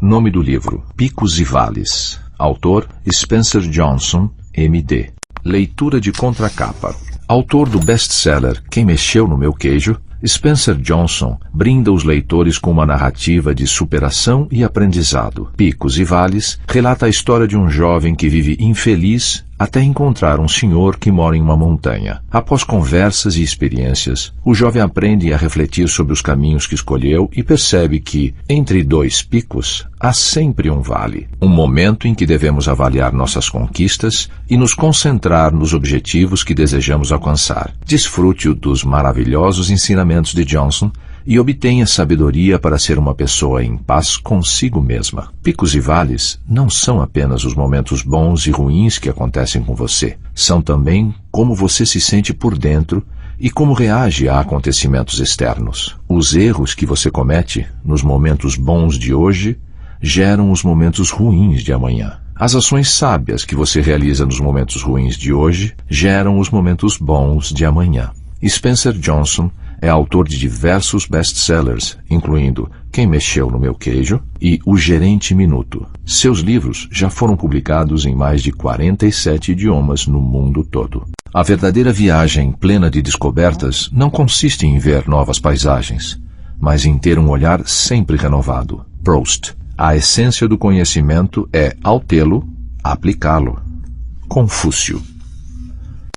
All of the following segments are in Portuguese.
Nome do livro: Picos e Vales. Autor: Spencer Johnson, M.D. Leitura de contracapa. Autor do best-seller Quem Mexeu no Meu Queijo, Spencer Johnson brinda os leitores com uma narrativa de superação e aprendizado. Picos e Vales relata a história de um jovem que vive infeliz até encontrar um senhor que mora em uma montanha. Após conversas e experiências, o jovem aprende a refletir sobre os caminhos que escolheu e percebe que, entre dois picos, há sempre um vale. Um momento em que devemos avaliar nossas conquistas e nos concentrar nos objetivos que desejamos alcançar. Desfrute dos maravilhosos ensinamentos de Johnson e obtenha sabedoria para ser uma pessoa em paz consigo mesma. Picos e vales não são apenas os momentos bons e ruins que acontecem com você. São também como você se sente por dentro e como reage a acontecimentos externos. Os erros que você comete nos momentos bons de hoje geram os momentos ruins de amanhã. As ações sábias que você realiza nos momentos ruins de hoje geram os momentos bons de amanhã. Spencer Johnson é autor de diversos best-sellers, incluindo Quem Mexeu no Meu Queijo e O Gerente Minuto. Seus livros já foram publicados em mais de 47 idiomas no mundo todo. A verdadeira viagem plena de descobertas não consiste em ver novas paisagens, mas em ter um olhar sempre renovado. Proust. A essência do conhecimento é, ao tê-lo, aplicá-lo. Confúcio.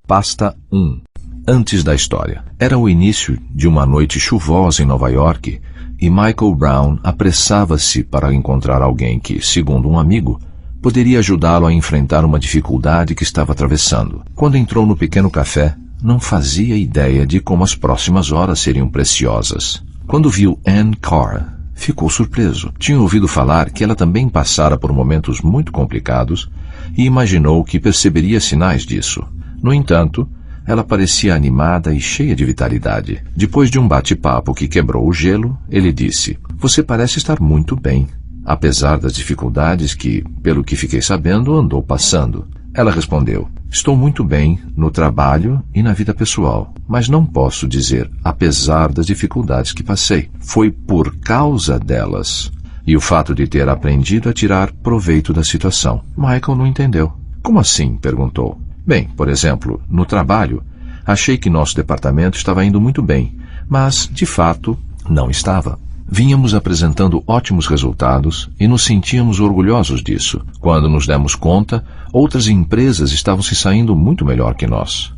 Pasta 1. Antes da história. Era o início de uma noite chuvosa em Nova York e Michael Brown apressava-se para encontrar alguém que, segundo um amigo, poderia ajudá-lo a enfrentar uma dificuldade que estava atravessando. Quando entrou no pequeno café, não fazia ideia de como as próximas horas seriam preciosas. Quando viu Anne Carr, ficou surpreso. Tinha ouvido falar que ela também passara por momentos muito complicados e imaginou que perceberia sinais disso. No entanto, ela parecia animada e cheia de vitalidade. Depois de um bate-papo que quebrou o gelo, ele disse: "Você parece estar muito bem, apesar das dificuldades que, pelo que fiquei sabendo, andou passando." Ela respondeu: "Estou muito bem no trabalho e na vida pessoal, mas não posso dizer apesar das dificuldades que passei. Foi por causa delas e o fato de ter aprendido a tirar proveito da situação." Michael não entendeu. "Como assim?" perguntou. "Bem, por exemplo, no trabalho, achei que nosso departamento estava indo muito bem, mas, de fato, não estava. Vínhamos apresentando ótimos resultados e nos sentíamos orgulhosos disso. Quando nos demos conta, outras empresas estavam se saindo muito melhor que nós.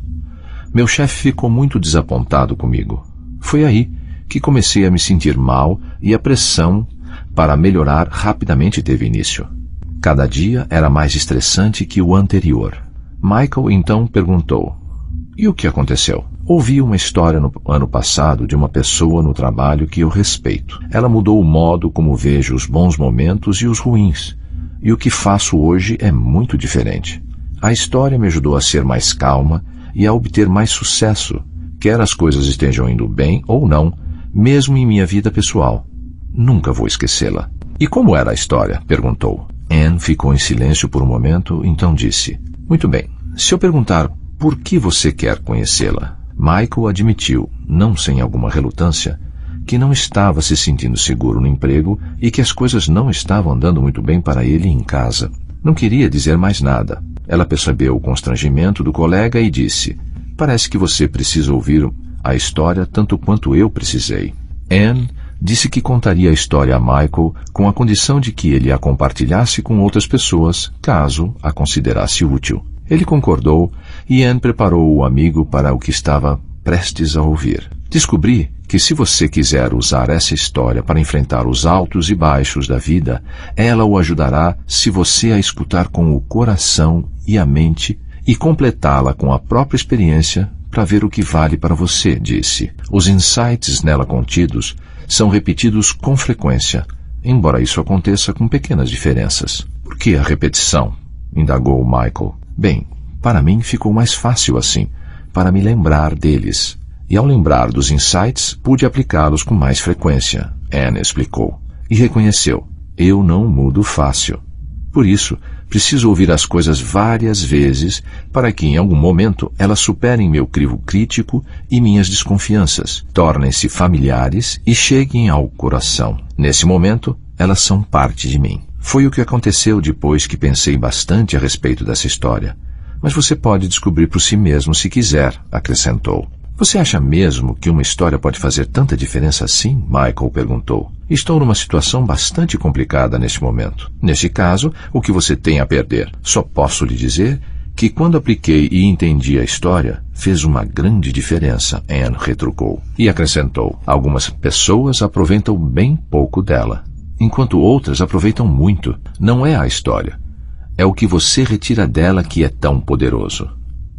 Meu chefe ficou muito desapontado comigo. Foi aí que comecei a me sentir mal e a pressão para melhorar rapidamente teve início. Cada dia era mais estressante que o anterior." Michael então perguntou: "E o que aconteceu?" "Ouvi uma história no ano passado de uma pessoa no trabalho que eu respeito. Ela mudou o modo como vejo os bons momentos e os ruins, e o que faço hoje é muito diferente. A história me ajudou a ser mais calma e a obter mais sucesso, quer as coisas estejam indo bem ou não, mesmo em minha vida pessoal. Nunca vou esquecê-la." "E como era a história?" perguntou. Anne ficou em silêncio por um momento, então disse: "Muito bem. Se eu perguntar por que você quer conhecê-la?" Michael admitiu, não sem alguma relutância, que não estava se sentindo seguro no emprego e que as coisas não estavam andando muito bem para ele em casa. Não queria dizer mais nada. Ela percebeu o constrangimento do colega e disse: "Parece que você precisa ouvir a história tanto quanto eu precisei." Anne disse que contaria a história a Michael com a condição de que ele a compartilhasse com outras pessoas, caso a considerasse útil. Ele concordou e Anne preparou o amigo para o que estava prestes a ouvir. "Descobri que se você quiser usar essa história para enfrentar os altos e baixos da vida, ela o ajudará se você a escutar com o coração e a mente e completá-la com a própria experiência para ver o que vale para você", disse. "Os insights nela contidos são repetidos com frequência, embora isso aconteça com pequenas diferenças." "Por que a repetição?" indagou Michael. "Bem, para mim ficou mais fácil assim, para me lembrar deles. E ao lembrar dos insights, pude aplicá-los com mais frequência", Anne explicou. E reconheceu: "Eu não mudo fácil. Por isso, preciso ouvir as coisas várias vezes para que, em algum momento, elas superem meu crivo crítico e minhas desconfianças, tornem-se familiares e cheguem ao coração. Nesse momento, elas são parte de mim. Foi o que aconteceu depois que pensei bastante a respeito dessa história. Mas você pode descobrir por si mesmo se quiser, acrescentou. Você acha mesmo que uma história pode fazer tanta diferença assim? Michael perguntou. Estou numa situação bastante complicada neste momento. Neste caso, o que você tem a perder? Só posso lhe dizer que quando apliquei e entendi a história, fez uma grande diferença, Anne retrucou. E acrescentou, algumas pessoas aproveitam bem pouco dela, enquanto outras aproveitam muito. Não é a história. É o que você retira dela que é tão poderoso.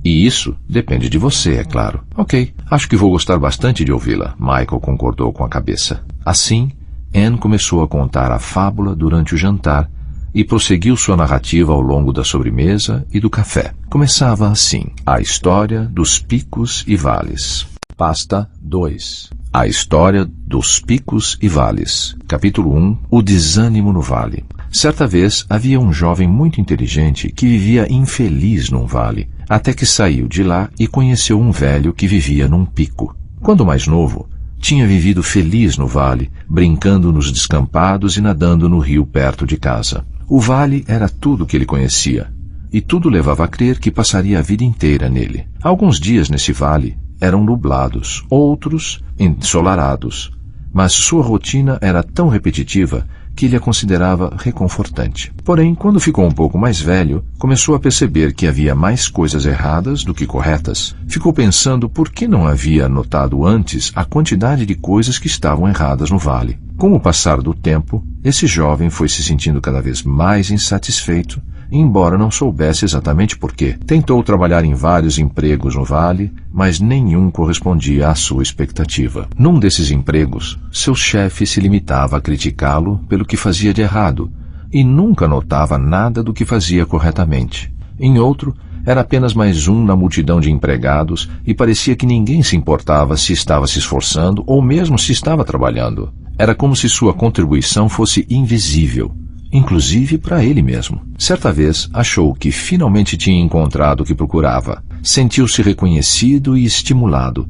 E isso depende de você, é claro. Ok, acho que vou gostar bastante de ouvi-la, Michael concordou com a cabeça. Assim, Anne começou a contar a fábula durante o jantar e prosseguiu sua narrativa ao longo da sobremesa e do café. Começava assim, a história dos picos e vales. Pasta 2. A história dos picos e vales. Capítulo 1. O desânimo no vale. Certa vez, havia um jovem muito inteligente que vivia infeliz num vale, até que saiu de lá e conheceu um velho que vivia num pico. Quando mais novo, tinha vivido feliz no vale, brincando nos descampados e nadando no rio perto de casa. O vale era tudo que ele conhecia, e tudo levava a crer que passaria a vida inteira nele. Alguns dias nesse vale eram nublados, outros ensolarados, mas sua rotina era tão repetitiva que ele a considerava reconfortante. Porém, quando ficou um pouco mais velho, começou a perceber que havia mais coisas erradas do que corretas. Ficou pensando por que não havia notado antes a quantidade de coisas que estavam erradas no vale. Com o passar do tempo, esse jovem foi se sentindo cada vez mais insatisfeito, embora não soubesse exatamente por quê. Tentou trabalhar em vários empregos no vale, mas nenhum correspondia à sua expectativa. Num desses empregos, seu chefe se limitava a criticá-lo pelo que fazia de errado e nunca notava nada do que fazia corretamente. Em outro, era apenas mais um na multidão de empregados e parecia que ninguém se importava se estava se esforçando ou mesmo se estava trabalhando. Era como se sua contribuição fosse invisível, inclusive para ele mesmo. Certa vez, achou que finalmente tinha encontrado o que procurava. Sentiu-se reconhecido e estimulado.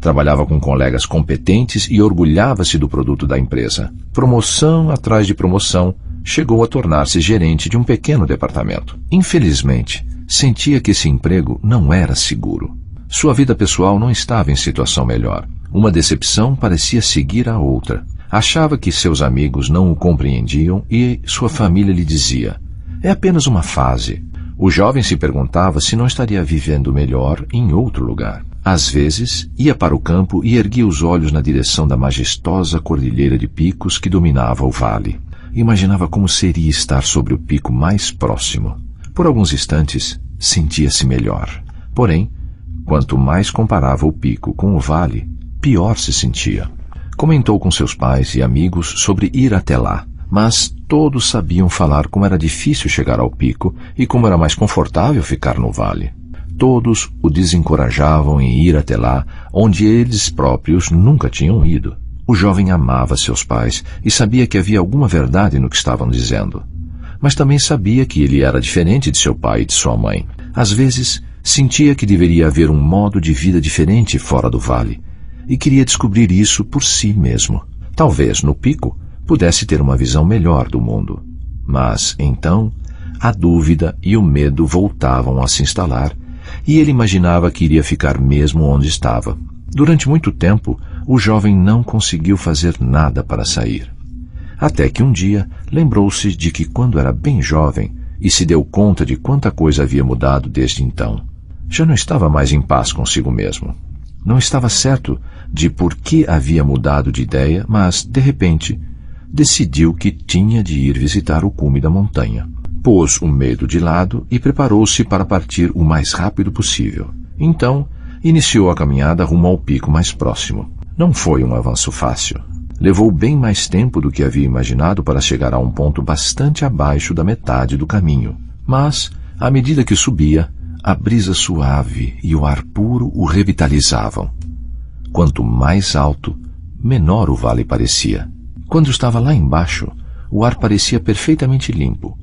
Trabalhava com colegas competentes e orgulhava-se do produto da empresa. Promoção atrás de promoção, chegou a tornar-se gerente de um pequeno departamento. Infelizmente, sentia que esse emprego não era seguro. Sua vida pessoal não estava em situação melhor. Uma decepção parecia seguir a outra. Achava que seus amigos não o compreendiam e sua família lhe dizia, é apenas uma fase. O jovem se perguntava se não estaria vivendo melhor em outro lugar. Às vezes, ia para o campo e erguia os olhos na direção da majestosa cordilheira de picos que dominava o vale. Imaginava como seria estar sobre o pico mais próximo. Por alguns instantes, sentia-se melhor. Porém, quanto mais comparava o pico com o vale, pior se sentia. Comentou com seus pais e amigos sobre ir até lá, mas todos sabiam falar como era difícil chegar ao pico e como era mais confortável ficar no vale. Todos o desencorajavam em ir até lá, onde eles próprios nunca tinham ido. O jovem amava seus pais e sabia que havia alguma verdade no que estavam dizendo. Mas também sabia que ele era diferente de seu pai e de sua mãe. Às vezes, sentia que deveria haver um modo de vida diferente fora do vale, e queria descobrir isso por si mesmo. Talvez, no pico, pudesse ter uma visão melhor do mundo. Mas, então, a dúvida e o medo voltavam a se instalar, e ele imaginava que iria ficar mesmo onde estava. Durante muito tempo, o jovem não conseguiu fazer nada para sair. Até que um dia, lembrou-se de que quando era bem jovem, e se deu conta de quanta coisa havia mudado desde então. Já não estava mais em paz consigo mesmo. Não estava certo de por que havia mudado de ideia, mas, de repente, decidiu que tinha de ir visitar o cume da montanha. Pôs o medo de lado e preparou-se para partir o mais rápido possível. Então, iniciou a caminhada rumo ao pico mais próximo. Não foi um avanço fácil. Levou bem mais tempo do que havia imaginado para chegar a um ponto bastante abaixo da metade do caminho. Mas, à medida que subia, a brisa suave e o ar puro o revitalizavam. Quanto mais alto, menor o vale parecia. Quando estava lá embaixo, o ar parecia perfeitamente limpo.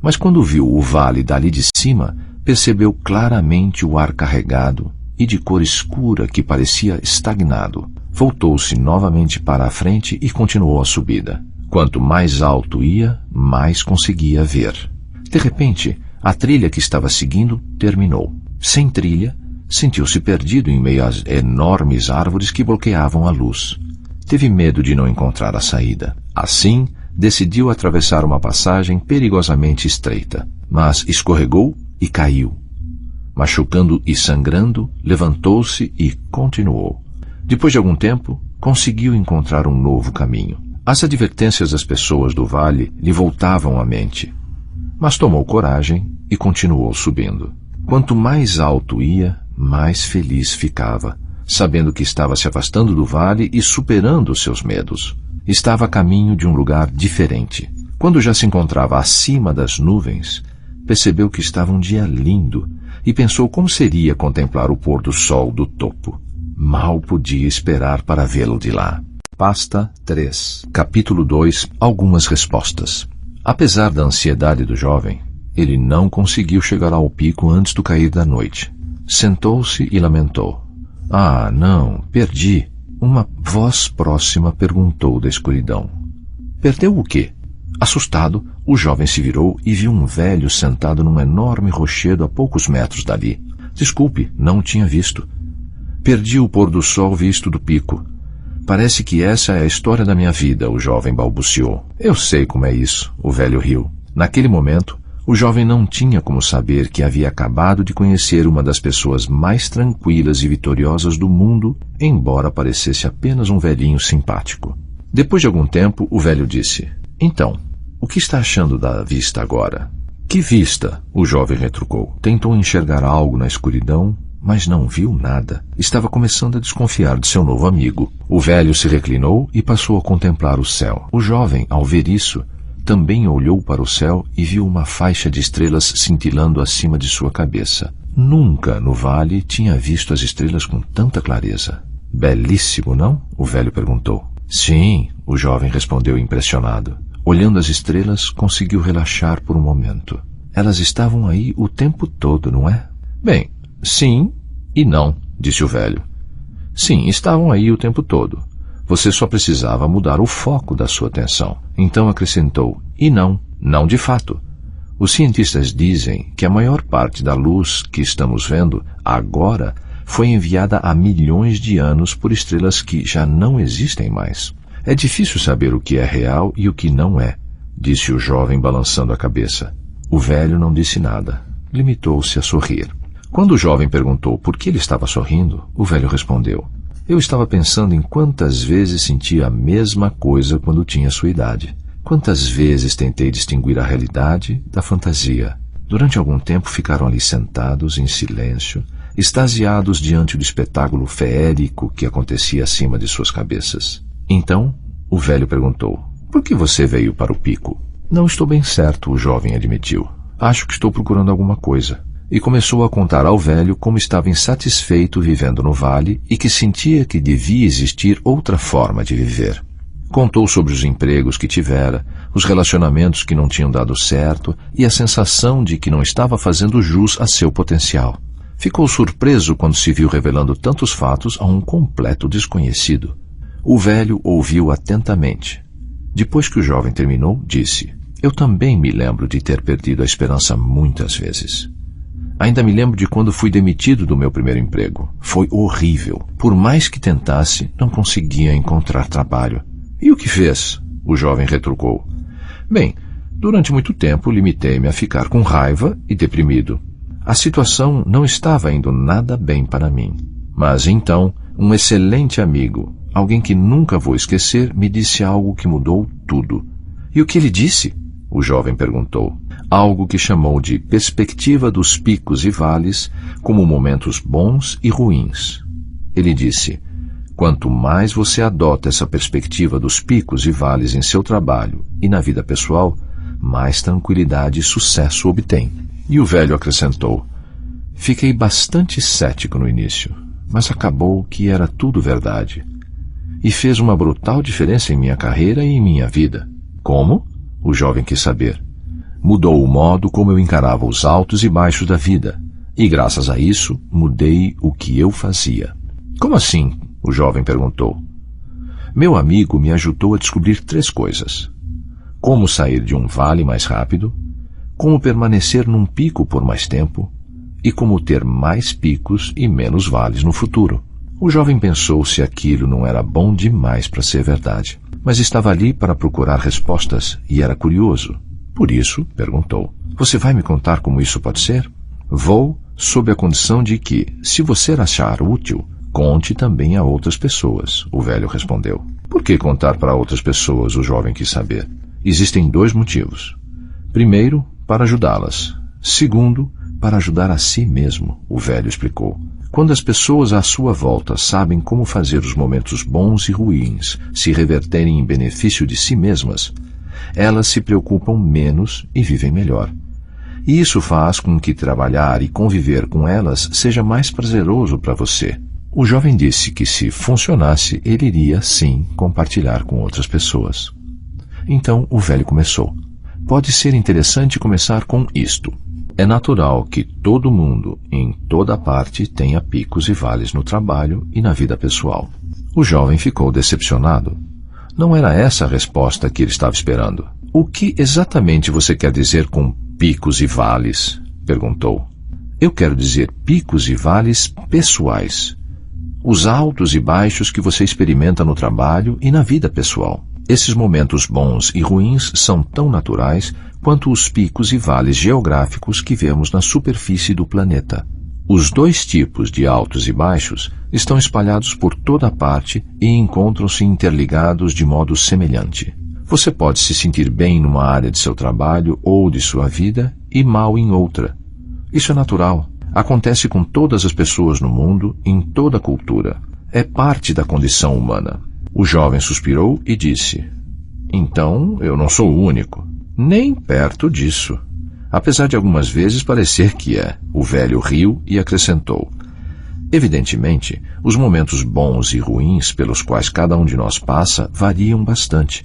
Mas quando viu o vale dali de cima, percebeu claramente o ar carregado e de cor escura que parecia estagnado. Voltou-se novamente para a frente e continuou a subida. Quanto mais alto ia, mais conseguia ver. De repente, a trilha que estava seguindo terminou. Sem trilha, sentiu-se perdido em meio às enormes árvores que bloqueavam a luz. Teve medo de não encontrar a saída. Assim, decidiu atravessar uma passagem perigosamente estreita, mas escorregou e caiu. Machucando e sangrando, levantou-se e continuou. Depois de algum tempo, conseguiu encontrar um novo caminho. As advertências das pessoas do vale lhe voltavam à mente, mas tomou coragem e continuou subindo. Quanto mais alto ia, mais feliz ficava, sabendo que estava se afastando do vale e superando seus medos. Estava a caminho de um lugar diferente. Quando já se encontrava acima das nuvens, percebeu que estava um dia lindo e pensou como seria contemplar o pôr do sol do topo. Mal podia esperar para vê-lo de lá. Pasta 3. Capítulo 2. Algumas respostas. Apesar da ansiedade do jovem, ele não conseguiu chegar ao pico antes do cair da noite. Sentou-se e lamentou. Ah, não, perdi. Uma voz próxima perguntou da escuridão. Perdeu o quê? Assustado, o jovem se virou e viu um velho sentado num enorme rochedo a poucos metros dali. Desculpe, não o tinha visto. Perdi o pôr do sol visto do pico. Parece que essa é a história da minha vida, o jovem balbuciou. Eu sei como é isso, o velho riu. Naquele momento, o jovem não tinha como saber que havia acabado de conhecer uma das pessoas mais tranquilas e vitoriosas do mundo, embora parecesse apenas um velhinho simpático. Depois de algum tempo, o velho disse, então, o que está achando da vista agora? Que vista? O jovem retrucou. Tentou enxergar algo na escuridão, mas não viu nada. Estava começando a desconfiar de seu novo amigo. O velho se reclinou e passou a contemplar o céu. O jovem, ao ver isso, também olhou para o céu e viu uma faixa de estrelas cintilando acima de sua cabeça. Nunca no vale tinha visto as estrelas com tanta clareza. Belíssimo, não? O velho perguntou. Sim, o jovem respondeu impressionado. Olhando as estrelas, conseguiu relaxar por um momento. Elas estavam aí o tempo todo, não é? Bem, sim e não, disse o velho. Sim, estavam aí o tempo todo. Você só precisava mudar o foco da sua atenção. Então acrescentou, e não de fato. Os cientistas dizem que a maior parte da luz que estamos vendo agora foi enviada há milhões de anos por estrelas que já não existem mais. É difícil saber o que é real e o que não é, disse o jovem balançando a cabeça. O velho não disse nada. Limitou-se a sorrir. Quando o jovem perguntou por que ele estava sorrindo, o velho respondeu, eu estava pensando em quantas vezes sentia a mesma coisa quando tinha sua idade. Quantas vezes tentei distinguir a realidade da fantasia. Durante algum tempo ficaram ali sentados, em silêncio, extasiados diante do espetáculo feérico que acontecia acima de suas cabeças. Então, o velho perguntou, por que você veio para o pico? Não estou bem certo, o jovem admitiu. Acho que estou procurando alguma coisa. E começou a contar ao velho como estava insatisfeito vivendo no vale e que sentia que devia existir outra forma de viver. Contou sobre os empregos que tivera, os relacionamentos que não tinham dado certo e a sensação de que não estava fazendo jus a seu potencial. Ficou surpreso quando se viu revelando tantos fatos a um completo desconhecido. O velho ouviu atentamente. Depois que o jovem terminou, disse, eu também me lembro de ter perdido a esperança muitas vezes. Ainda me lembro de quando fui demitido do meu primeiro emprego. Foi horrível. Por mais que tentasse, não conseguia encontrar trabalho. E o que fez? O jovem retrucou. Bem, durante muito tempo limitei-me a ficar com raiva e deprimido. A situação não estava indo nada bem para mim. Mas então, um excelente amigo, alguém que nunca vou esquecer, me disse algo que mudou tudo. E o que ele disse? O jovem perguntou. Algo que chamou de perspectiva dos picos e vales como momentos bons e ruins. Ele disse, quanto mais você adota essa perspectiva dos picos e vales em seu trabalho e na vida pessoal, mais tranquilidade e sucesso obtém. E o velho acrescentou, fiquei bastante cético no início, mas acabou que era tudo verdade. E fez uma brutal diferença em minha carreira e em minha vida. Como? O jovem quis saber. Mudou o modo como eu encarava os altos e baixos da vida, e graças a isso mudei o que eu fazia. Como assim? O jovem perguntou. Meu amigo me ajudou a descobrir 3 coisas. como sair de um vale mais rápido, como permanecer num pico por mais tempo e como ter mais picos e menos vales no futuro. O jovem pensou se aquilo não era bom demais para ser verdade, mas estava ali para procurar respostas e era curioso. Por isso, perguntou: "Você vai me contar como isso pode ser?" "Vou, sob a condição de que, se você achar útil, conte também a outras pessoas", o velho respondeu. "Por que contar para outras pessoas?" o jovem quis saber. "Existem 2 motivos. Primeiro, para ajudá-las. Segundo, para ajudar a si mesmo", o velho explicou. "Quando as pessoas à sua volta sabem como fazer os momentos bons e ruins se reverterem em benefício de si mesmas, elas se preocupam menos e vivem melhor. E isso faz com que trabalhar e conviver com elas seja mais prazeroso para você." O jovem disse que, se funcionasse, ele iria, sim, compartilhar com outras pessoas. Então o velho começou: "Pode ser interessante começar com isto. É natural que todo mundo, em toda parte, tenha picos e vales no trabalho e na vida pessoal." O jovem ficou decepcionado. Não era essa a resposta que ele estava esperando. "O que exatamente você quer dizer com picos e vales?" perguntou. "Eu quero dizer picos e vales pessoais. Os altos e baixos que você experimenta no trabalho e na vida pessoal. Esses momentos bons e ruins são tão naturais quanto os picos e vales geográficos que vemos na superfície do planeta. Os 2 tipos de altos e baixos estão espalhados por toda parte e encontram-se interligados de modo semelhante. Você pode se sentir bem numa área de seu trabalho ou de sua vida e mal em outra. Isso é natural. Acontece com todas as pessoas no mundo, em toda a cultura. É parte da condição humana." O jovem suspirou e disse: "Então, eu não sou o único." "Nem perto disso. Apesar de algumas vezes parecer que é." O velho riu e acrescentou: "Evidentemente, os momentos bons e ruins pelos quais cada um de nós passa variam bastante,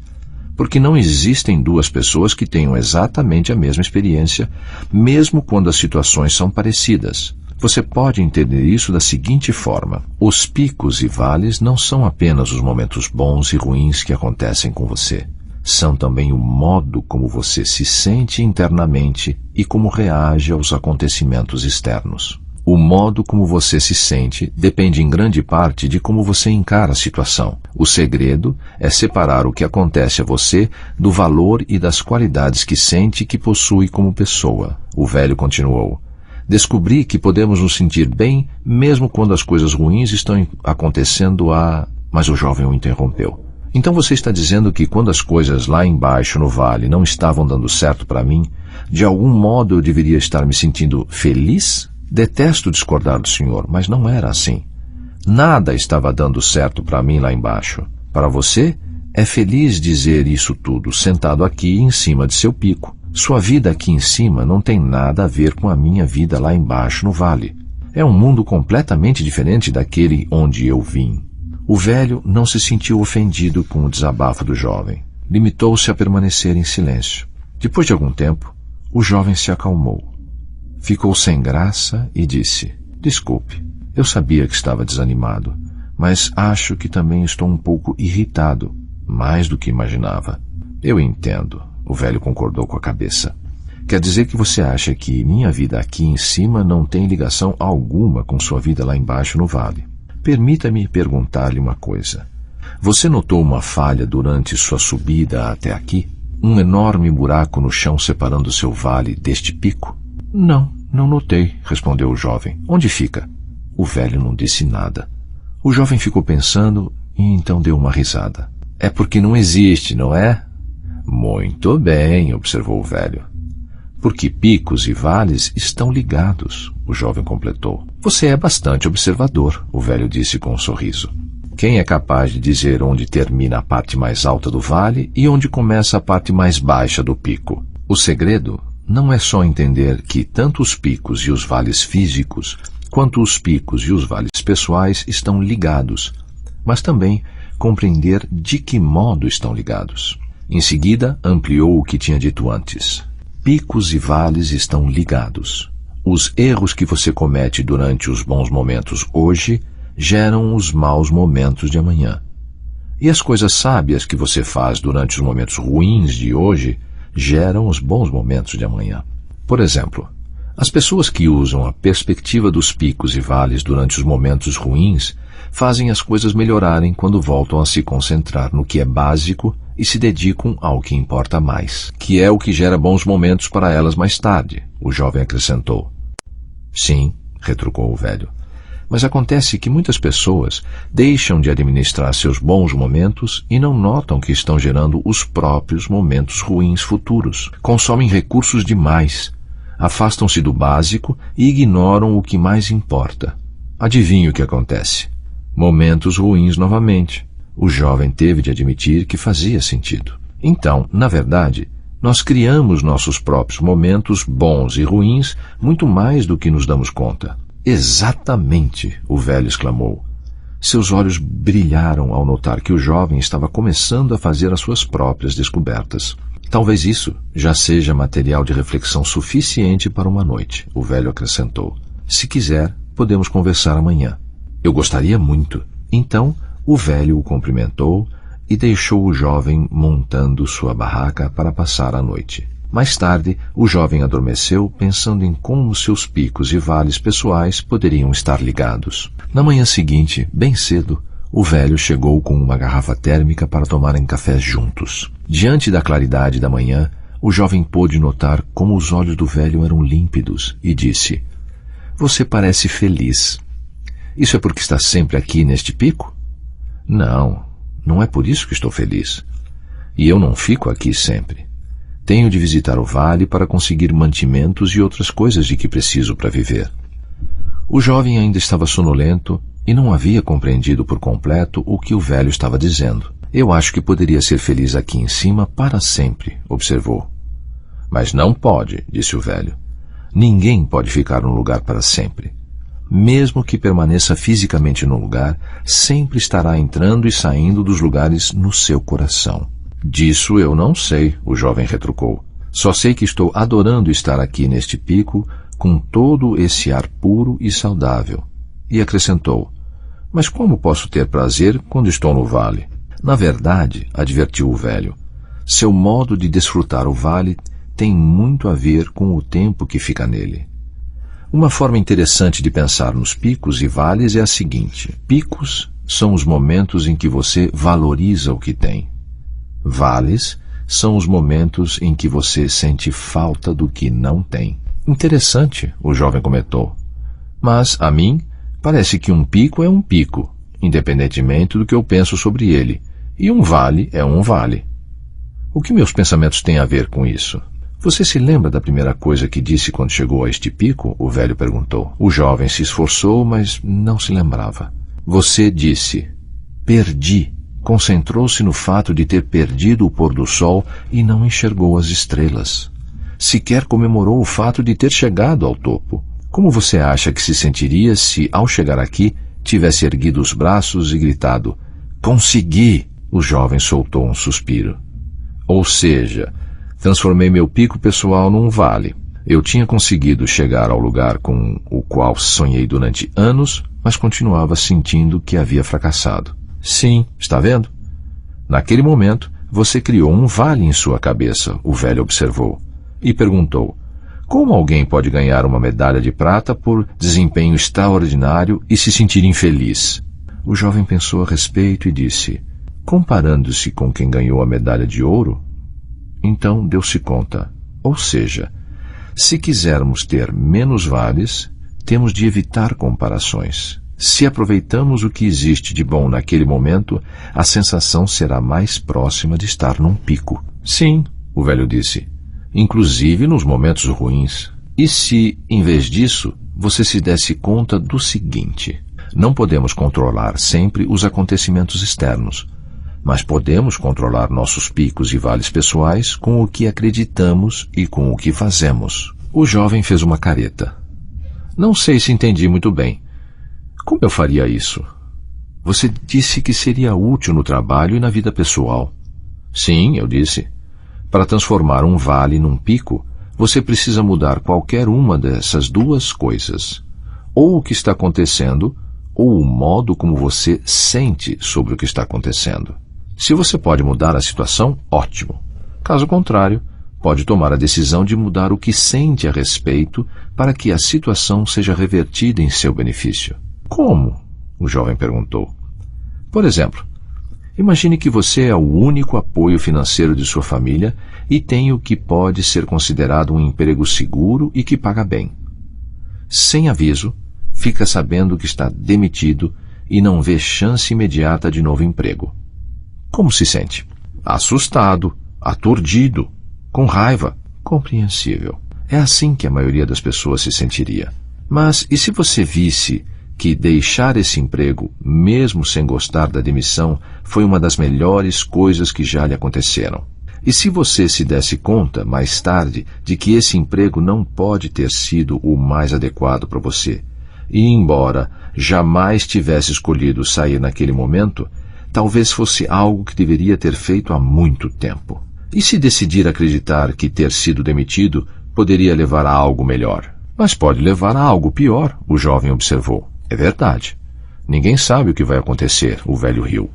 porque não existem 2 pessoas que tenham exatamente a mesma experiência, mesmo quando as situações são parecidas. Você pode entender isso da seguinte forma: os picos e vales não são apenas os momentos bons e ruins que acontecem com você. São também o modo como você se sente internamente e como reage aos acontecimentos externos. O modo como você se sente depende em grande parte de como você encara a situação. O segredo é separar o que acontece a você do valor e das qualidades que sente que possui como pessoa." O velho continuou: "Descobri que podemos nos sentir bem mesmo quando as coisas ruins estão acontecendo a..." Mas o jovem o interrompeu. "Então você está dizendo que quando as coisas lá embaixo no vale não estavam dando certo para mim, de algum modo eu deveria estar me sentindo feliz? Detesto discordar do senhor, mas não era assim. Nada estava dando certo para mim lá embaixo. Para você, é feliz dizer isso tudo sentado aqui em cima de seu pico. Sua vida aqui em cima não tem nada a ver com a minha vida lá embaixo no vale. É um mundo completamente diferente daquele onde eu vim." O velho não se sentiu ofendido com o desabafo do jovem. Limitou-se a permanecer em silêncio. Depois de algum tempo, o jovem se acalmou. Ficou sem graça e disse: "Desculpe, eu sabia que estava desanimado, mas acho que também estou um pouco irritado, mais do que imaginava." "Eu entendo." O velho concordou com a cabeça. "Quer dizer que você acha que minha vida aqui em cima não tem ligação alguma com sua vida lá embaixo no vale. Permita-me perguntar-lhe uma coisa. Você notou uma falha durante sua subida até aqui? Um enorme buraco no chão separando seu vale deste pico?" "Não, não notei", respondeu o jovem. "Onde fica?" O velho não disse nada. O jovem ficou pensando e então deu uma risada. "É porque não existe, não é?" "Muito bem", observou o velho. "Porque picos e vales estão ligados", o jovem completou. "Você é bastante observador", o velho disse com um sorriso. "Quem é capaz de dizer onde termina a parte mais alta do vale e onde começa a parte mais baixa do pico? O segredo não é só entender que tanto os picos e os vales físicos, quanto os picos e os vales pessoais estão ligados, mas também compreender de que modo estão ligados." Em seguida, ampliou o que tinha dito antes. Picos e vales estão ligados. Os erros que você comete durante os bons momentos hoje geram os maus momentos de amanhã. E as coisas sábias que você faz durante os momentos ruins de hoje geram os bons momentos de amanhã. Por exemplo, as pessoas que usam a perspectiva dos picos e vales durante os momentos ruins fazem as coisas melhorarem quando voltam a se concentrar no que é básico e se dedicam ao que importa mais, que é o que gera bons momentos para elas mais tarde, o jovem acrescentou. Sim, retrucou o velho. Mas acontece que muitas pessoas deixam de administrar seus bons momentos e não notam que estão gerando os próprios momentos ruins futuros. Consomem recursos demais, afastam-se do básico e ignoram o que mais importa. Adivinhe o que acontece? Momentos ruins novamente. O jovem teve de admitir que fazia sentido. Então, na verdade, nós criamos nossos próprios momentos bons e ruins muito mais do que nos damos conta. Exatamente, o velho exclamou. Seus olhos brilharam ao notar que o jovem estava começando a fazer as suas próprias descobertas. Talvez isso já seja material de reflexão suficiente para uma noite, o velho acrescentou. Se quiser, podemos conversar amanhã. Eu gostaria muito. Então, o velho o cumprimentou e deixou o jovem montando sua barraca para passar a noite. Mais tarde, o jovem adormeceu pensando em como seus picos e vales pessoais poderiam estar ligados. Na manhã seguinte, bem cedo, o velho chegou com uma garrafa térmica para tomarem café juntos. Diante da claridade da manhã, o jovem pôde notar como os olhos do velho eram límpidos e disse: "Você parece feliz. Isso é porque está sempre aqui neste pico?" "Não, não é por isso que estou feliz. E eu não fico aqui sempre. Tenho de visitar o vale para conseguir mantimentos e outras coisas de que preciso para viver." O jovem ainda estava sonolento e não havia compreendido por completo o que o velho estava dizendo. "Eu acho que poderia ser feliz aqui em cima para sempre", observou. "Mas não pode", disse o velho. "Ninguém pode ficar num lugar para sempre. Mesmo que permaneça fisicamente no lugar, sempre estará entrando e saindo dos lugares no seu coração." "Disso eu não sei", o jovem retrucou. "Só sei que estou adorando estar aqui neste pico com todo esse ar puro e saudável." E acrescentou: "Mas como posso ter prazer quando estou no vale?" "Na verdade", advertiu o velho, "seu modo de desfrutar o vale tem muito a ver com o tempo que fica nele. Uma forma interessante de pensar nos picos e vales é a seguinte: picos são os momentos em que você valoriza o que tem. Vales são os momentos em que você sente falta do que não tem." "Interessante", o jovem comentou. "Mas, a mim, parece que um pico é um pico, independentemente do que eu penso sobre ele, e um vale é um vale. O que meus pensamentos têm a ver com isso?" "Você se lembra da primeira coisa que disse quando chegou a este pico?" o velho perguntou. O jovem se esforçou, mas não se lembrava. "Você disse: 'Perdi.' Concentrou-se no fato de ter perdido o pôr do sol e não enxergou as estrelas. Sequer comemorou o fato de ter chegado ao topo. Como você acha que se sentiria se, ao chegar aqui, tivesse erguido os braços e gritado: 'Consegui!'" O jovem soltou um suspiro. "Ou seja, transformei meu pico pessoal num vale. Eu tinha conseguido chegar ao lugar com o qual sonhei durante anos, mas continuava sentindo que havia fracassado." "Sim, está vendo? Naquele momento, você criou um vale em sua cabeça", o velho observou, e perguntou: "Como alguém pode ganhar uma medalha de prata por desempenho extraordinário e se sentir infeliz?" O jovem pensou a respeito e disse: "Comparando-se com quem ganhou a medalha de ouro?" Então deu-se conta. Ou seja, se quisermos ter menos vales, temos de evitar comparações. Se aproveitamos o que existe de bom naquele momento, a sensação será mais próxima de estar num pico. "Sim", o velho disse, "inclusive nos momentos ruins. E se, em vez disso, você se desse conta do seguinte: não podemos controlar sempre os acontecimentos externos, mas podemos controlar nossos picos e vales pessoais com o que acreditamos e com o que fazemos." O jovem fez uma careta. "Não sei se entendi muito bem. Como eu faria isso?" "Você disse que seria útil no trabalho e na vida pessoal." "Sim", eu disse. "Para transformar um vale num pico, você precisa mudar qualquer uma dessas duas coisas. Ou o que está acontecendo, ou o modo como você sente sobre o que está acontecendo." Se você pode mudar a situação, ótimo. Caso contrário, pode tomar a decisão de mudar o que sente a respeito para que a situação seja revertida em seu benefício. Como? O jovem perguntou. Por exemplo, imagine que você é o único apoio financeiro de sua família e tem o que pode ser considerado um emprego seguro e que paga bem. Sem aviso, fica sabendo que está demitido e não vê chance imediata de novo emprego. Como se sente? Assustado, aturdido, com raiva. Compreensível. É assim que a maioria das pessoas se sentiria. Mas e se você visse que deixar esse emprego, mesmo sem gostar da demissão, foi uma das melhores coisas que já lhe aconteceram? E se você se desse conta, mais tarde, de que esse emprego não pode ter sido o mais adequado para você, e embora jamais tivesse escolhido sair naquele momento, talvez fosse algo que deveria ter feito há muito tempo. E se decidir acreditar que ter sido demitido poderia levar a algo melhor? Mas pode levar a algo pior, o jovem observou. É verdade. Ninguém sabe o que vai acontecer, o velho riu.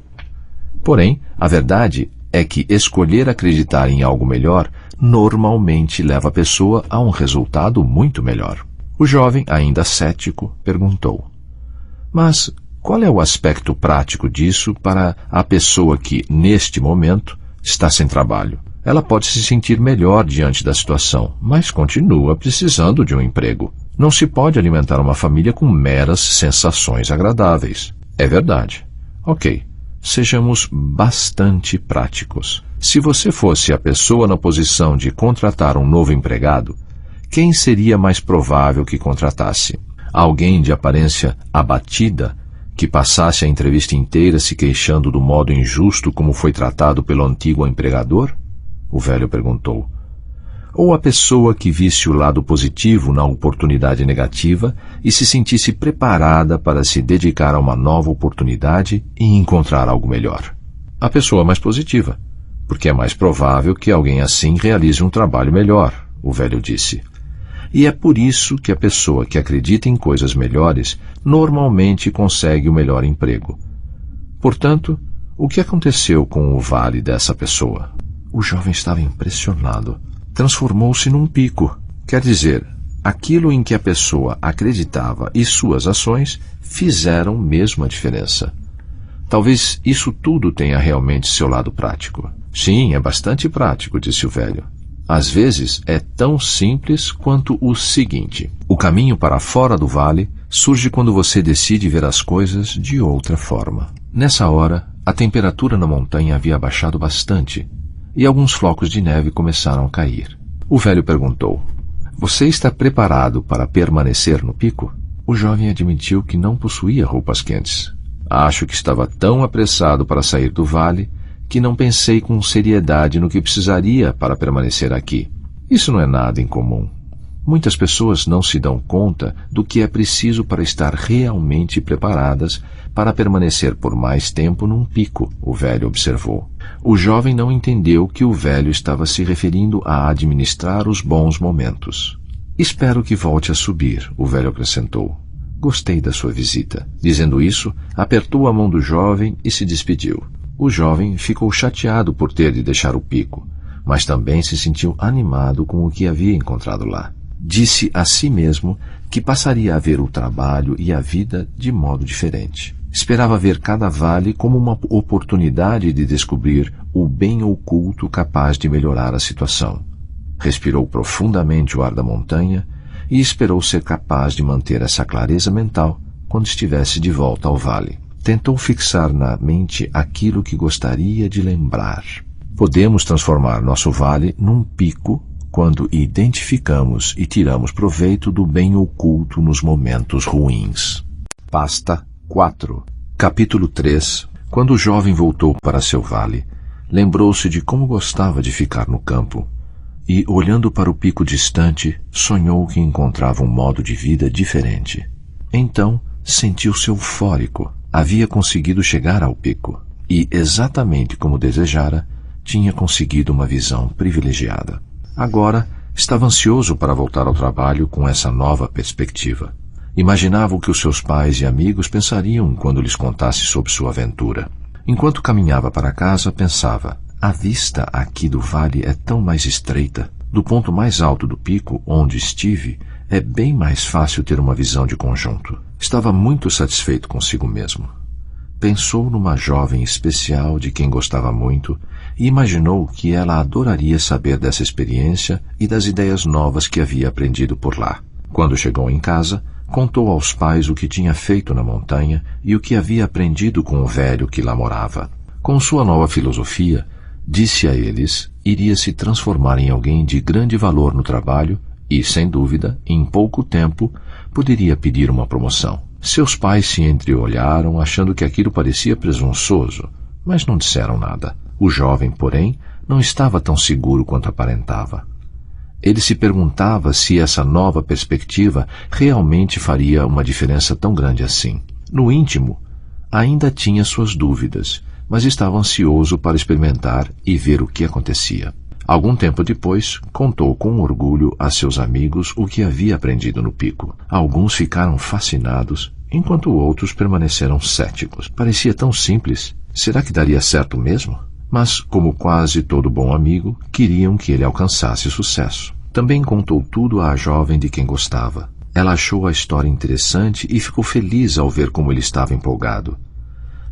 Porém, a verdade é que escolher acreditar em algo melhor normalmente leva a pessoa a um resultado muito melhor. O jovem, ainda cético, perguntou: mas qual é o aspecto prático disso para a pessoa que, neste momento, está sem trabalho? Ela pode se sentir melhor diante da situação, mas continua precisando de um emprego. Não se pode alimentar uma família com meras sensações agradáveis. É verdade. Ok, sejamos bastante práticos. Se você fosse a pessoa na posição de contratar um novo empregado, quem seria mais provável que contratasse? Alguém de aparência abatida, que passasse a entrevista inteira se queixando do modo injusto como foi tratado pelo antigo empregador? O velho perguntou. Ou a pessoa que visse o lado positivo na oportunidade negativa e se sentisse preparada para se dedicar a uma nova oportunidade e encontrar algo melhor? A pessoa mais positiva, porque é mais provável que alguém assim realize um trabalho melhor, o velho disse. E é por isso que a pessoa que acredita em coisas melhores normalmente consegue o melhor emprego. Portanto, o que aconteceu com o vale dessa pessoa? O jovem estava impressionado. Transformou-se num pico. Quer dizer, aquilo em que a pessoa acreditava e suas ações fizeram mesmo a diferença. Talvez isso tudo tenha realmente seu lado prático. Sim, é bastante prático, disse o velho. Às vezes é tão simples quanto o seguinte: o caminho para fora do vale surge quando você decide ver as coisas de outra forma. Nessa hora, a temperatura na montanha havia baixado bastante e alguns flocos de neve começaram a cair. O velho perguntou: você está preparado para permanecer no pico? O jovem admitiu que não possuía roupas quentes. Acho que estava tão apressado para sair do vale que não pensei com seriedade no que precisaria para permanecer aqui. Isso não é nada incomum. Muitas pessoas não se dão conta do que é preciso para estar realmente preparadas para permanecer por mais tempo num pico, o velho observou. O jovem não entendeu que o velho estava se referindo a administrar os bons momentos. Espero que volte a subir, o velho acrescentou. Gostei da sua visita. Dizendo isso, apertou a mão do jovem e se despediu. O jovem ficou chateado por ter de deixar o pico, mas também se sentiu animado com o que havia encontrado lá. Disse a si mesmo que passaria a ver o trabalho e a vida de modo diferente. Esperava ver cada vale como uma oportunidade de descobrir o bem oculto capaz de melhorar a situação. Respirou profundamente o ar da montanha e esperou ser capaz de manter essa clareza mental quando estivesse de volta ao vale. Tentou fixar na mente aquilo que gostaria de lembrar. Podemos transformar nosso vale num pico quando identificamos e tiramos proveito do bem oculto nos momentos ruins. Pasta 4. Capítulo 3. Quando o jovem voltou para seu vale, lembrou-se de como gostava de ficar no campo e, olhando para o pico distante, sonhou que encontrava um modo de vida diferente. Então, sentiu-se eufórico. Havia conseguido chegar ao pico e, exatamente como desejara, tinha conseguido uma visão privilegiada. Agora, estava ansioso para voltar ao trabalho com essa nova perspectiva. Imaginava o que os seus pais e amigos pensariam quando lhes contasse sobre sua aventura. Enquanto caminhava para casa, pensava: a vista aqui do vale é tão mais estreita. Do ponto mais alto do pico, onde estive, é bem mais fácil ter uma visão de conjunto. Estava muito satisfeito consigo mesmo. Pensou numa jovem especial de quem gostava muito e imaginou que ela adoraria saber dessa experiência e das ideias novas que havia aprendido por lá. Quando chegou em casa, contou aos pais o que tinha feito na montanha e o que havia aprendido com o velho que lá morava. Com sua nova filosofia, disse a eles, iria se transformar em alguém de grande valor no trabalho e, sem dúvida, em pouco tempo, poderia pedir uma promoção. Seus pais se entreolharam, achando que aquilo parecia presunçoso, mas não disseram nada. O jovem, porém, não estava tão seguro quanto aparentava. Ele se perguntava se essa nova perspectiva realmente faria uma diferença tão grande assim. No íntimo, ainda tinha suas dúvidas, mas estava ansioso para experimentar e ver o que acontecia. Algum tempo depois, contou com orgulho a seus amigos o que havia aprendido no pico. Alguns ficaram fascinados, enquanto outros permaneceram céticos. Parecia tão simples. Será que daria certo mesmo? Mas, como quase todo bom amigo, queriam que ele alcançasse sucesso. Também contou tudo à jovem de quem gostava. Ela achou a história interessante e ficou feliz ao ver como ele estava empolgado.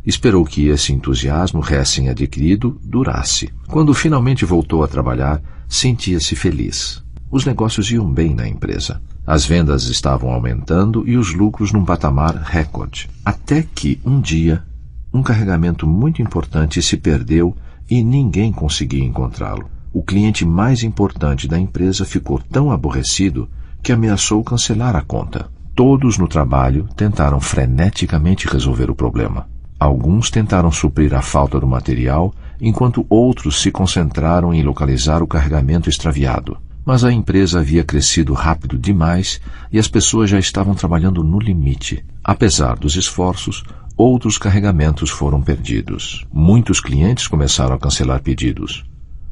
Esperou que esse entusiasmo recém-adquirido durasse. Quando finalmente voltou a trabalhar, sentia-se feliz. Os negócios iam bem na empresa. As vendas estavam aumentando e os lucros num patamar recorde. Até que, um dia, um carregamento muito importante se perdeu e ninguém conseguia encontrá-lo. O cliente mais importante da empresa ficou tão aborrecido que ameaçou cancelar a conta. Todos no trabalho tentaram freneticamente resolver o problema. Alguns tentaram suprir a falta do material, enquanto outros se concentraram em localizar o carregamento extraviado. Mas a empresa havia crescido rápido demais e as pessoas já estavam trabalhando no limite. Apesar dos esforços, outros carregamentos foram perdidos. Muitos clientes começaram a cancelar pedidos.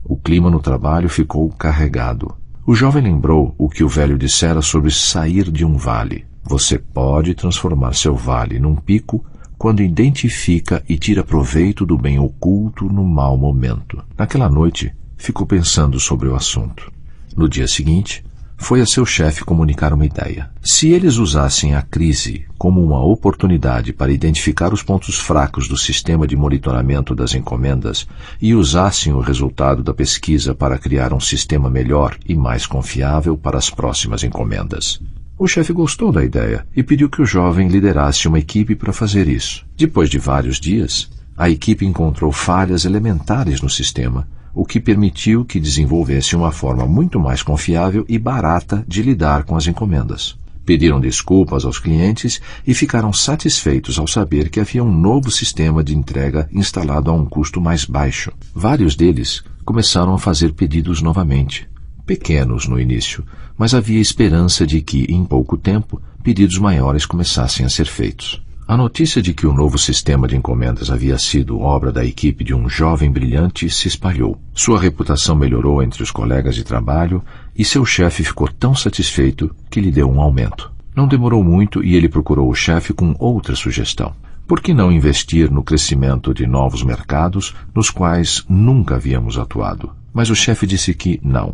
O clima no trabalho ficou carregado. O jovem lembrou o que o velho dissera sobre sair de um vale. Você pode transformar seu vale num pico quando identifica e tira proveito do bem oculto no mau momento. Naquela noite, ficou pensando sobre o assunto. No dia seguinte, foi a seu chefe comunicar uma ideia. Se eles usassem a crise como uma oportunidade para identificar os pontos fracos do sistema de monitoramento das encomendas e usassem o resultado da pesquisa para criar um sistema melhor e mais confiável para as próximas encomendas. O chefe gostou da ideia e pediu que o jovem liderasse uma equipe para fazer isso. Depois de vários dias, a equipe encontrou falhas elementares no sistema, o que permitiu que desenvolvesse uma forma muito mais confiável e barata de lidar com as encomendas. Pediram desculpas aos clientes e ficaram satisfeitos ao saber que havia um novo sistema de entrega instalado a um custo mais baixo. Vários deles começaram a fazer pedidos novamente. Pequenos no início, mas havia esperança de que, em pouco tempo, pedidos maiores começassem a ser feitos. A notícia de que o novo sistema de encomendas havia sido obra da equipe de um jovem brilhante se espalhou. Sua reputação melhorou entre os colegas de trabalho e seu chefe ficou tão satisfeito que lhe deu um aumento. Não demorou muito e ele procurou o chefe com outra sugestão. Por que não investir no crescimento de novos mercados nos quais nunca havíamos atuado? Mas o chefe disse que não.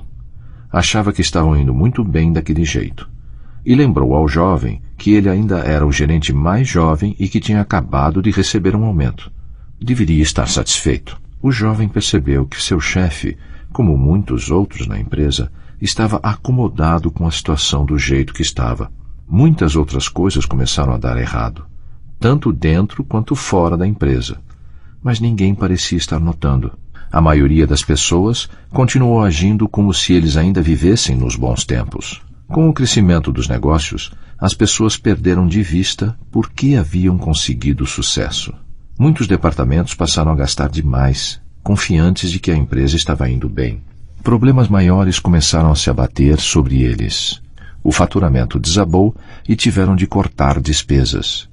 Achava que estavam indo muito bem daquele jeito. E lembrou ao jovem que ele ainda era o gerente mais jovem e que tinha acabado de receber um aumento. Deveria estar satisfeito. O jovem percebeu que seu chefe, como muitos outros na empresa, estava acomodado com a situação do jeito que estava. Muitas outras coisas começaram a dar errado, tanto dentro quanto fora da empresa. Mas ninguém parecia estar notando. A maioria das pessoas continuou agindo como se eles ainda vivessem nos bons tempos. Com o crescimento dos negócios, as pessoas perderam de vista por que haviam conseguido sucesso. Muitos departamentos passaram a gastar demais, confiantes de que a empresa estava indo bem. Problemas maiores começaram a se abater sobre eles. O faturamento desabou e tiveram de cortar despesas.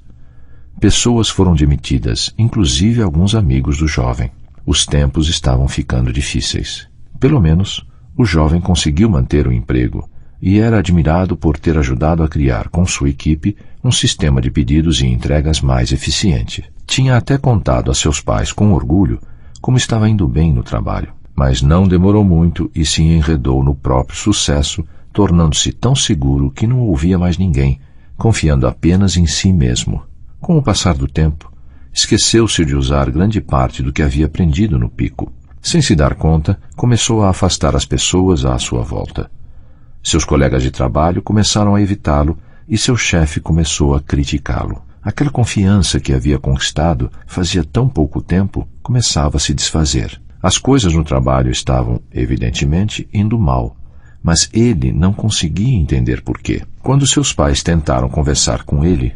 Pessoas foram demitidas, inclusive alguns amigos do jovem. Os tempos estavam ficando difíceis. Pelo menos, o jovem conseguiu manter o emprego e era admirado por ter ajudado a criar com sua equipe um sistema de pedidos e entregas mais eficiente. Tinha até contado a seus pais com orgulho como estava indo bem no trabalho, mas não demorou muito e se enredou no próprio sucesso, tornando-se tão seguro que não ouvia mais ninguém, confiando apenas em si mesmo. Com o passar do tempo, esqueceu-se de usar grande parte do que havia aprendido no pico. Sem se dar conta, começou a afastar as pessoas à sua volta. Seus colegas de trabalho começaram a evitá-lo e seu chefe começou a criticá-lo. Aquela confiança que havia conquistado fazia tão pouco tempo começava a se desfazer. As coisas no trabalho estavam, evidentemente, indo mal, mas ele não conseguia entender por quê. Quando seus pais tentaram conversar com ele,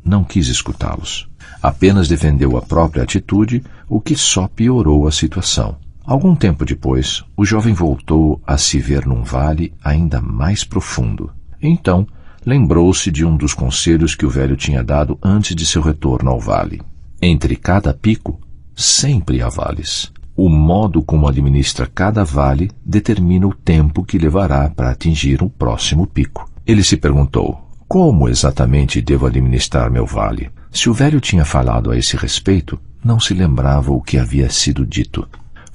não quis escutá-los. Apenas defendeu a própria atitude, o que só piorou a situação. Algum tempo depois, o jovem voltou a se ver num vale ainda mais profundo. Então, lembrou-se de um dos conselhos que o velho tinha dado antes de seu retorno ao vale. Entre cada pico, sempre há vales. O modo como administra cada vale determina o tempo que levará para atingir o próximo pico. Ele se perguntou, como exatamente devo administrar meu vale? Se o velho tinha falado a esse respeito, não se lembrava o que havia sido dito.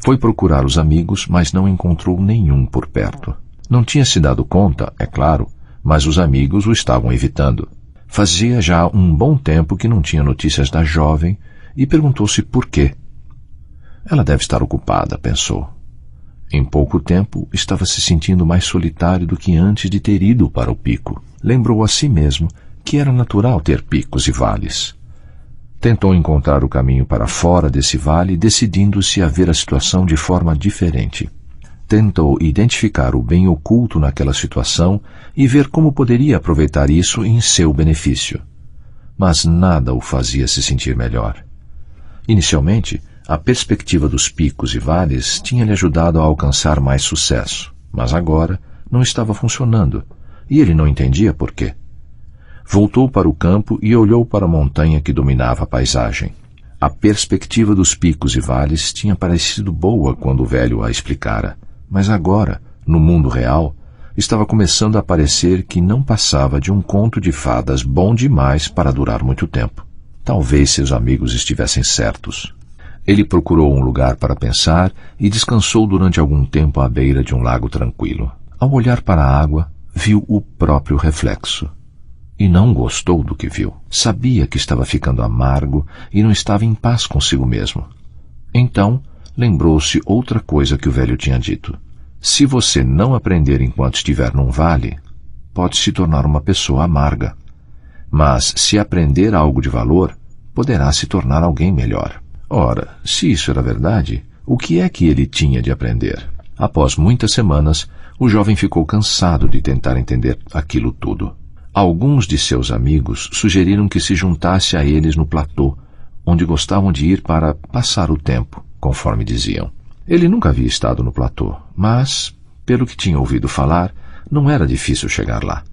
Foi procurar os amigos, mas não encontrou nenhum por perto. Não tinha se dado conta, é claro, mas os amigos o estavam evitando. Fazia já um bom tempo que não tinha notícias da jovem e perguntou-se por quê. Ela deve estar ocupada, pensou. Em pouco tempo, estava se sentindo mais solitário do que antes de ter ido para o pico. Lembrou a si mesmo que era natural ter picos e vales. Tentou encontrar o caminho para fora desse vale, decidindo-se a ver a situação de forma diferente. Tentou identificar o bem oculto naquela situação e ver como poderia aproveitar isso em seu benefício. Mas nada o fazia se sentir melhor. Inicialmente, a perspectiva dos picos e vales tinha lhe ajudado a alcançar mais sucesso, mas agora não estava funcionando, e ele não entendia por quê. Voltou para o campo e olhou para a montanha que dominava a paisagem. A perspectiva dos picos e vales tinha parecido boa quando o velho a explicara, mas agora, no mundo real, estava começando a parecer que não passava de um conto de fadas bom demais para durar muito tempo. Talvez seus amigos estivessem certos. Ele procurou um lugar para pensar e descansou durante algum tempo à beira de um lago tranquilo. Ao olhar para a água, viu o próprio reflexo. E não gostou do que viu. Sabia que estava ficando amargo e não estava em paz consigo mesmo. Então, lembrou-se outra coisa que o velho tinha dito. Se você não aprender enquanto estiver num vale, pode se tornar uma pessoa amarga. Mas, se aprender algo de valor, poderá se tornar alguém melhor. Ora, se isso era verdade, o que é que ele tinha de aprender? Após muitas semanas, o jovem ficou cansado de tentar entender aquilo tudo. Alguns de seus amigos sugeriram que se juntasse a eles no platô, onde gostavam de ir para passar o tempo, conforme diziam. Ele nunca havia estado no platô, mas, pelo que tinha ouvido falar, não era difícil chegar lá.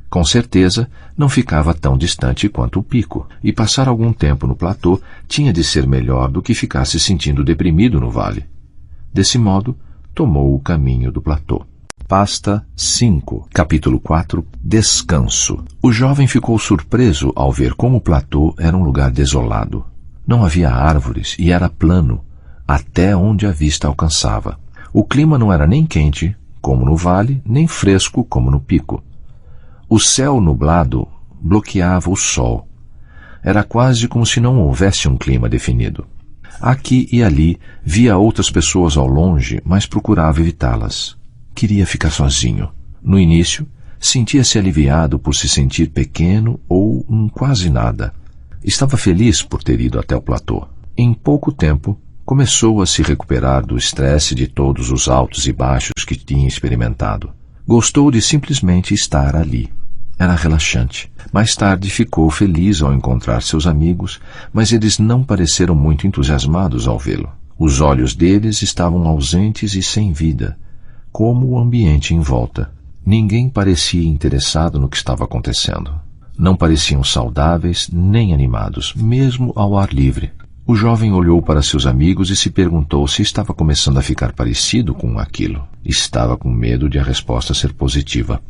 Com certeza, não ficava tão distante quanto o pico, e passar algum tempo no platô tinha de ser melhor do que ficar se sentindo deprimido no vale. Desse modo, tomou o caminho do platô. Pasta 5, capítulo 4, Descanso. O jovem ficou surpreso ao ver como o platô era um lugar desolado. Não havia árvores e era plano, até onde a vista alcançava. O clima não era nem quente, como no vale, nem fresco, como no pico. O céu nublado bloqueava o sol. Era quase como se não houvesse um clima definido. Aqui e ali via outras pessoas ao longe, mas procurava evitá-las. Queria ficar sozinho. No início, sentia-se aliviado por se sentir pequeno ou um quase nada. Estava feliz por ter ido até o platô. Em pouco tempo, começou a se recuperar do estresse de todos os altos e baixos que tinha experimentado. Gostou de simplesmente estar ali. Era relaxante. Mais tarde ficou feliz ao encontrar seus amigos, mas eles não pareceram muito entusiasmados ao vê-lo. Os olhos deles estavam ausentes e sem vida, como o ambiente em volta. Ninguém parecia interessado no que estava acontecendo. Não pareciam saudáveis nem animados, mesmo ao ar livre. O jovem olhou para seus amigos e se perguntou se estava começando a ficar parecido com aquilo. Estava com medo de a resposta ser positiva.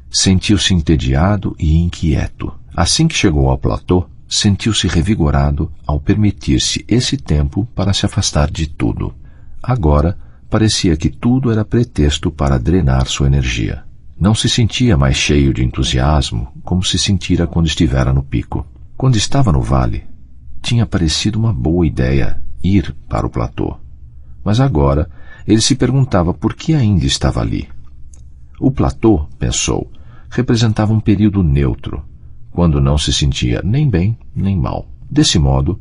sentiu-se entediado e inquieto. Assim que chegou ao platô, sentiu-se revigorado ao permitir-se esse tempo para se afastar de tudo. Agora, parecia que tudo era pretexto para drenar sua energia. Não se sentia mais cheio de entusiasmo como se sentira quando estivera no pico. Quando estava no vale, tinha parecido uma boa ideia ir para o platô. Mas agora ele se perguntava por que ainda estava ali. O platô, pensou, representava um período neutro, quando não se sentia nem bem nem mal. Desse modo,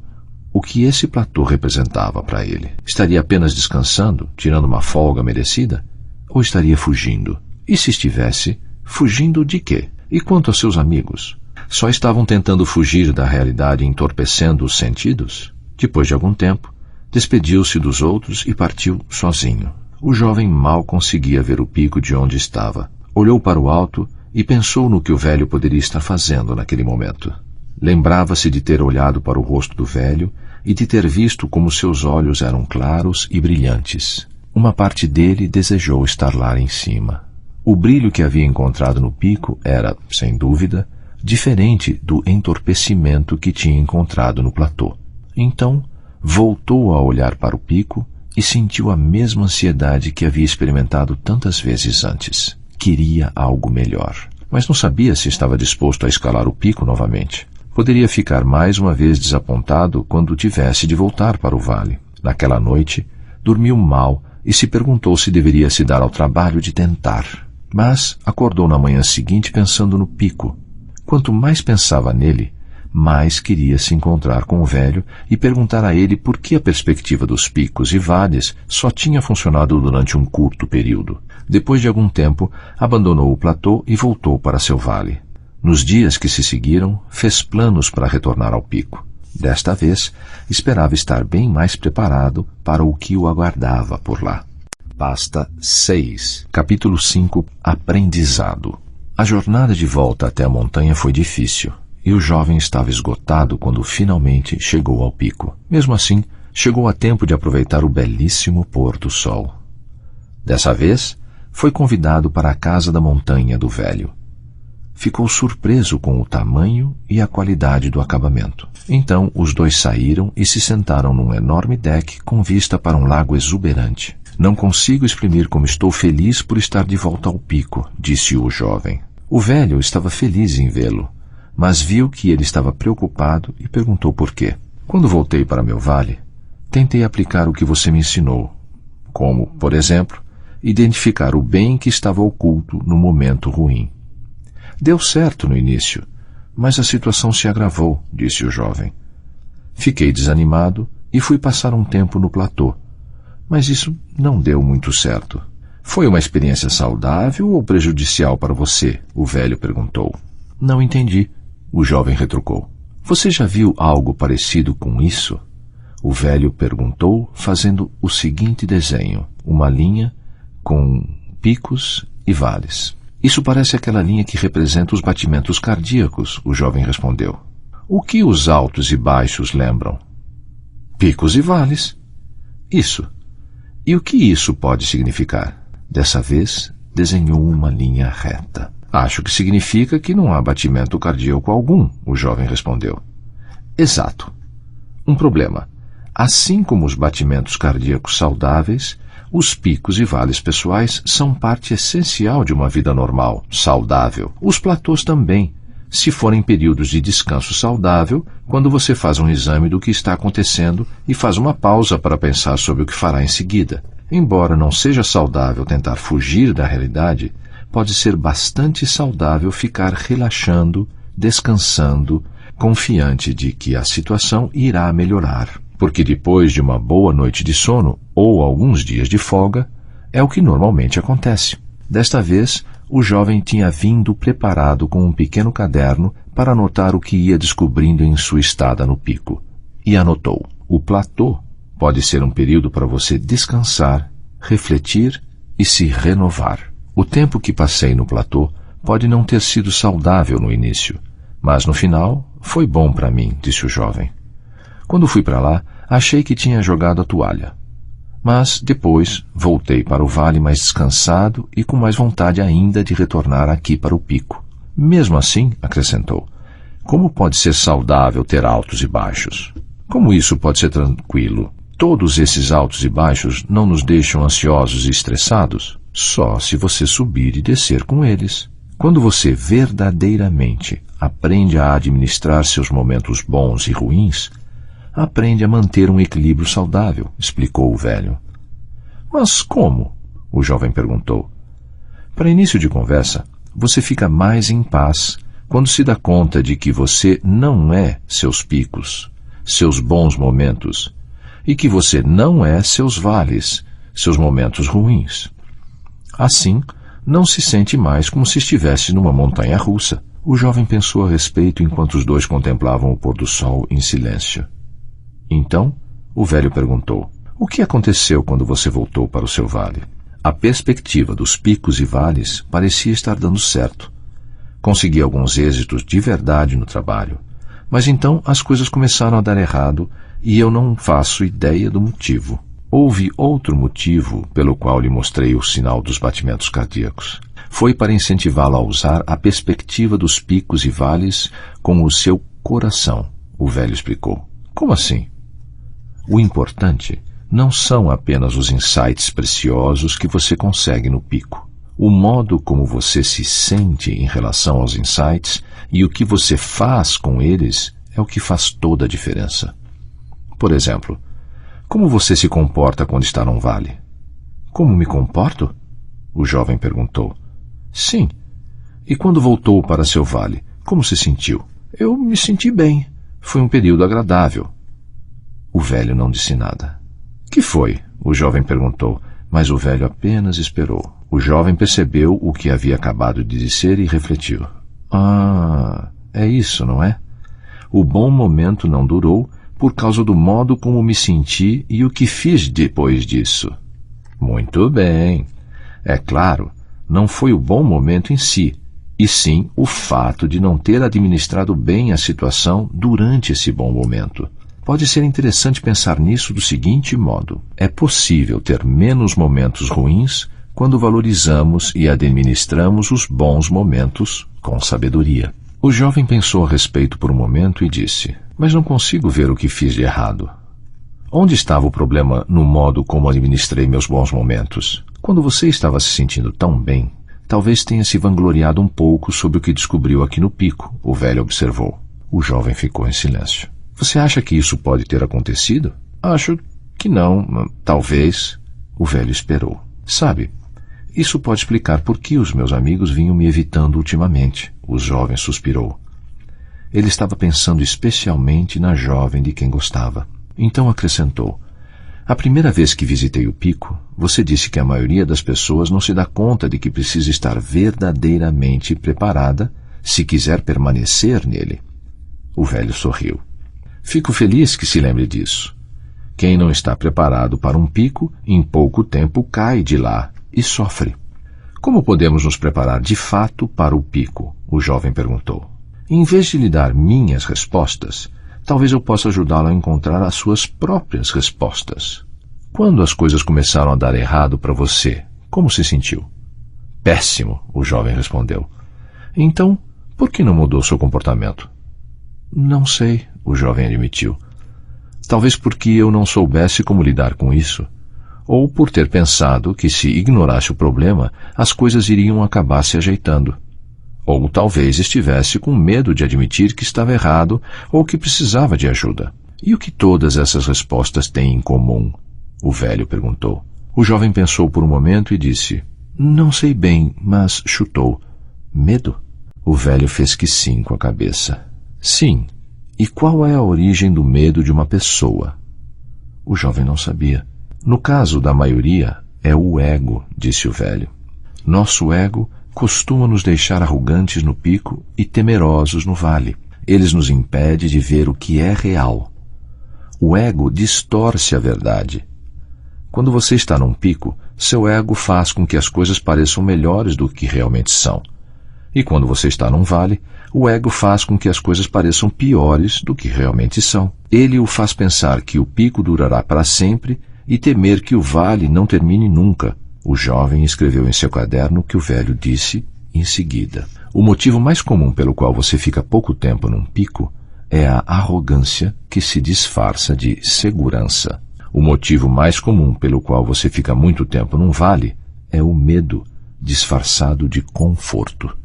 o que esse platô representava para ele? Estaria apenas descansando, tirando uma folga merecida? Ou estaria fugindo? E se estivesse, fugindo de quê? E quanto aos seus amigos? Só estavam tentando fugir da realidade entorpecendo os sentidos? Depois de algum tempo, despediu-se dos outros e partiu sozinho. O jovem mal conseguia ver o pico de onde estava. Olhou para o alto e pensou no que o velho poderia estar fazendo naquele momento. Lembrava-se de ter olhado para o rosto do velho e de ter visto como seus olhos eram claros e brilhantes. Uma parte dele desejou estar lá em cima. O brilho que havia encontrado no pico era, sem dúvida, diferente do entorpecimento que tinha encontrado no platô. Então, voltou a olhar para o pico e sentiu a mesma ansiedade que havia experimentado tantas vezes antes. Queria algo melhor, mas não sabia se estava disposto a escalar o pico novamente. Poderia ficar mais uma vez desapontado quando tivesse de voltar para o vale. Naquela noite, dormiu mal e se perguntou se deveria se dar ao trabalho de tentar. Mas acordou na manhã seguinte pensando no pico. Quanto mais pensava nele, mais queria se encontrar com o velho e perguntar a ele por que a perspectiva dos picos e vales só tinha funcionado durante um curto período. Depois de algum tempo, abandonou o platô e voltou para seu vale. Nos dias que se seguiram, fez planos para retornar ao pico. Desta vez, esperava estar bem mais preparado para o que o aguardava por lá. Pasta 6, capítulo 5, Aprendizado. A jornada de volta até a montanha foi difícil, e o jovem estava esgotado quando finalmente chegou ao pico. Mesmo assim, chegou a tempo de aproveitar o belíssimo pôr do sol. Dessa vez, foi convidado para a casa da montanha do velho. Ficou surpreso com o tamanho e a qualidade do acabamento. Então, os dois saíram e se sentaram num enorme deck com vista para um lago exuberante. Não consigo exprimir como estou feliz por estar de volta ao pico, disse o jovem. O velho estava feliz em vê-lo, mas viu que ele estava preocupado e perguntou por quê. Quando voltei para meu vale, tentei aplicar o que você me ensinou, como, por exemplo, identificar o bem que estava oculto no momento ruim. Deu certo no início, mas a situação se agravou, disse o jovem. Fiquei desanimado e fui passar um tempo no platô, mas isso não deu muito certo. Foi uma experiência saudável ou prejudicial para você? O velho perguntou. Não entendi, o jovem retrucou. Você já viu algo parecido com isso? O velho perguntou, fazendo o seguinte desenho, uma linha com picos e vales. Isso parece aquela linha que representa os batimentos cardíacos, o jovem respondeu. O que os altos e baixos lembram? Picos e vales. Isso. E o que isso pode significar? Dessa vez, desenhou uma linha reta. Acho que significa que não há batimento cardíaco algum, o jovem respondeu. Exato. Um problema. Assim como os batimentos cardíacos saudáveis, os picos e vales pessoais são parte essencial de uma vida normal, saudável. Os platôs também, se forem períodos de descanso saudável, quando você faz um exame do que está acontecendo e faz uma pausa para pensar sobre o que fará em seguida. Embora não seja saudável tentar fugir da realidade, pode ser bastante saudável ficar relaxando, descansando, confiante de que a situação irá melhorar. Porque depois de uma boa noite de sono ou alguns dias de folga, é o que normalmente acontece. Desta vez, o jovem tinha vindo preparado com um pequeno caderno para anotar o que ia descobrindo em sua estada no pico. E anotou: o platô pode ser um período para você descansar, refletir e se renovar. O tempo que passei no platô pode não ter sido saudável no início, mas no final foi bom para mim, disse o jovem. Quando fui para lá, achei que tinha jogado a toalha. Mas, depois, voltei para o vale mais descansado e com mais vontade ainda de retornar aqui para o pico. Mesmo assim, acrescentou, como pode ser saudável ter altos e baixos? Como isso pode ser tranquilo? Todos esses altos e baixos não nos deixam ansiosos e estressados? Só se você subir e descer com eles. Quando você verdadeiramente aprende a administrar seus momentos bons e ruins, aprende a manter um equilíbrio saudável, explicou o velho. Mas como? O jovem perguntou. Para início de conversa, você fica mais em paz quando se dá conta de que você não é seus picos, seus bons momentos, e que você não é seus vales, seus momentos ruins. Assim, não se sente mais como se estivesse numa montanha russa. O jovem pensou a respeito enquanto os dois contemplavam o pôr do sol em silêncio. Então, o velho perguntou, o que aconteceu quando você voltou para o seu vale? A perspectiva dos picos e vales parecia estar dando certo. Consegui alguns êxitos de verdade no trabalho, mas então as coisas começaram a dar errado e eu não faço ideia do motivo. Houve outro motivo pelo qual lhe mostrei o sinal dos batimentos cardíacos. Foi para incentivá-lo a usar a perspectiva dos picos e vales com o seu coração, o velho explicou. Como assim? O importante não são apenas os insights preciosos que você consegue no pico. O modo como você se sente em relação aos insights e o que você faz com eles é o que faz toda a diferença. Por exemplo, como você se comporta quando está num vale? Como me comporto? O jovem perguntou. Sim. E quando voltou para seu vale, como se sentiu? Eu me senti bem. Foi um período agradável. O velho não disse nada. Que foi? O jovem perguntou, mas o velho apenas esperou. O jovem percebeu o que havia acabado de dizer e refletiu. Ah, é isso, não é? O bom momento não durou por causa do modo como me senti e o que fiz depois disso. Muito bem. É claro, não foi o bom momento em si, e sim o fato de não ter administrado bem a situação durante esse bom momento. Pode ser interessante pensar nisso do seguinte modo. É possível ter menos momentos ruins quando valorizamos e administramos os bons momentos com sabedoria. O jovem pensou a respeito por um momento e disse, mas não consigo ver o que fiz de errado. Onde estava o problema no modo como administrei meus bons momentos? Quando você estava se sentindo tão bem, talvez tenha se vangloriado um pouco sobre o que descobriu aqui no pico, o velho observou. O jovem ficou em silêncio. Você acha que isso pode ter acontecido? Acho que não, talvez. O velho esperou. Sabe, isso pode explicar por que os meus amigos vinham me evitando ultimamente. O jovem suspirou. Ele estava pensando especialmente na jovem de quem gostava. Então acrescentou, a primeira vez que visitei o pico, você disse que a maioria das pessoas não se dá conta de que precisa estar verdadeiramente preparada se quiser permanecer nele. O velho sorriu. Fico feliz que se lembre disso. Quem não está preparado para um pico, em pouco tempo cai de lá e sofre. Como podemos nos preparar de fato para o pico? O jovem perguntou. Em vez de lhe dar minhas respostas, talvez eu possa ajudá-lo a encontrar as suas próprias respostas. Quando as coisas começaram a dar errado para você, como se sentiu? Péssimo, o jovem respondeu. Então, por que não mudou seu comportamento? Não sei, o jovem admitiu. Talvez porque eu não soubesse como lidar com isso, ou por ter pensado que se ignorasse o problema, as coisas iriam acabar se ajeitando. Ou talvez estivesse com medo de admitir que estava errado ou que precisava de ajuda. E o que todas essas respostas têm em comum? O velho perguntou. O jovem pensou por um momento e disse, não sei bem, mas chutou. Medo? O velho fez que sim com a cabeça. Sim. E qual é a origem do medo de uma pessoa? O jovem não sabia. No caso da maioria, é o ego, disse o velho. Nosso ego costuma nos deixar arrogantes no pico e temerosos no vale. Eles nos impedem de ver o que é real. O ego distorce a verdade. Quando você está num pico, seu ego faz com que as coisas pareçam melhores do que realmente são. E quando você está num vale, o ego faz com que as coisas pareçam piores do que realmente são. Ele o faz pensar que o pico durará para sempre e temer que o vale não termine nunca. O jovem escreveu em seu caderno o que o velho disse em seguida. O motivo mais comum pelo qual você fica pouco tempo num pico é a arrogância que se disfarça de segurança. O motivo mais comum pelo qual você fica muito tempo num vale é o medo disfarçado de conforto.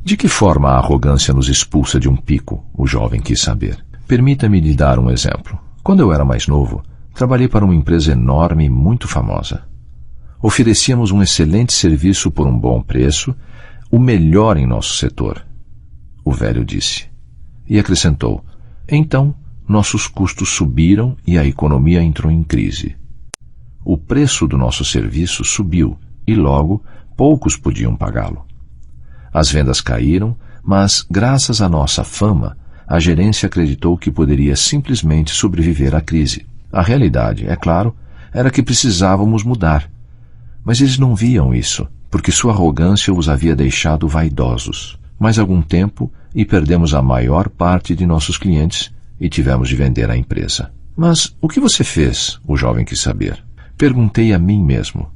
De que forma a arrogância nos expulsa de um pico? O jovem quis saber. Permita-me lhe dar um exemplo. Quando eu era mais novo, trabalhei para uma empresa enorme e muito famosa. Oferecíamos um excelente serviço por um bom preço, o melhor em nosso setor. O velho disse. E acrescentou, então, nossos custos subiram e a economia entrou em crise. O preço do nosso serviço subiu e logo poucos podiam pagá-lo. As vendas caíram, mas, graças à nossa fama, a gerência acreditou que poderia simplesmente sobreviver à crise. A realidade, é claro, era que precisávamos mudar. Mas eles não viam isso, porque sua arrogância os havia deixado vaidosos. Mais algum tempo e perdemos a maior parte de nossos clientes e tivemos de vender a empresa. Mas o que você fez? O jovem quis saber. Perguntei a mim mesmo.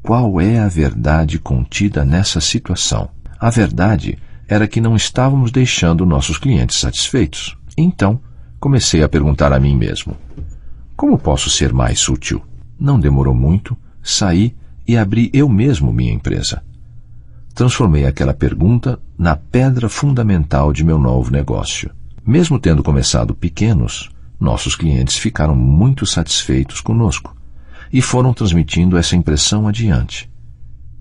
Qual é a verdade contida nessa situação? A verdade era que não estávamos deixando nossos clientes satisfeitos. Então, comecei a perguntar a mim mesmo. Como posso ser mais sutil? Não demorou muito, saí e abri eu mesmo minha empresa. Transformei aquela pergunta na pedra fundamental de meu novo negócio. Mesmo tendo começado pequenos, nossos clientes ficaram muito satisfeitos conosco e foram transmitindo essa impressão adiante.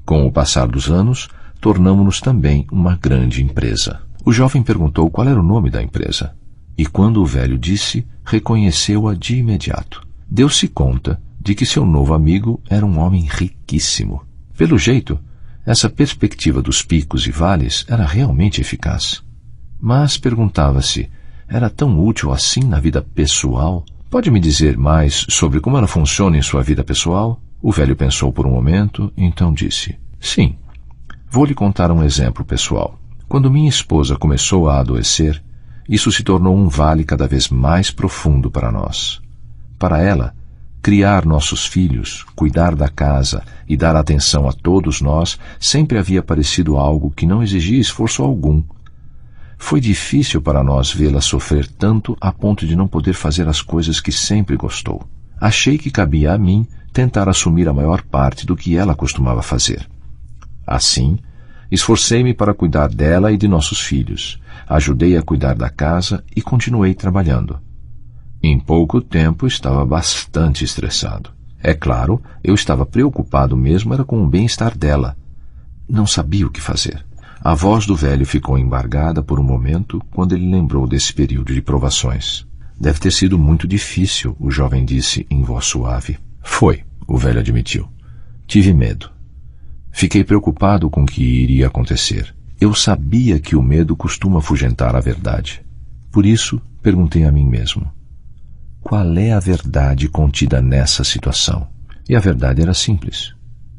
Com o passar dos anos, tornamo-nos também uma grande empresa. O jovem perguntou qual era o nome da empresa e, quando o velho disse, reconheceu-a de imediato. Deu-se conta de que seu novo amigo era um homem riquíssimo. Pelo jeito, essa perspectiva dos picos e vales era realmente eficaz. Mas perguntava-se, era tão útil assim na vida pessoal? Pode me dizer mais sobre como ela funciona em sua vida pessoal? O velho pensou por um momento, então disse, sim. Vou lhe contar um exemplo pessoal. Quando minha esposa começou a adoecer, isso se tornou um vale cada vez mais profundo para nós. Para ela, criar nossos filhos, cuidar da casa e dar atenção a todos nós sempre havia parecido algo que não exigia esforço algum. Foi difícil para nós vê-la sofrer tanto a ponto de não poder fazer as coisas que sempre gostou. Achei que cabia a mim tentar assumir a maior parte do que ela costumava fazer. Assim, esforcei-me para cuidar dela e de nossos filhos, ajudei a cuidar da casa e continuei trabalhando. Em pouco tempo estava bastante estressado. É claro, eu estava preocupado mesmo era com o bem-estar dela. Não sabia o que fazer. A voz do velho ficou embargada por um momento quando ele lembrou desse período de provações. Deve ter sido muito difícil, o jovem disse em voz suave. Foi, o velho admitiu. Tive medo. Fiquei preocupado com o que iria acontecer. Eu sabia que o medo costuma afugentar a verdade. Por isso, perguntei a mim mesmo. Qual é a verdade contida nessa situação? E a verdade era simples.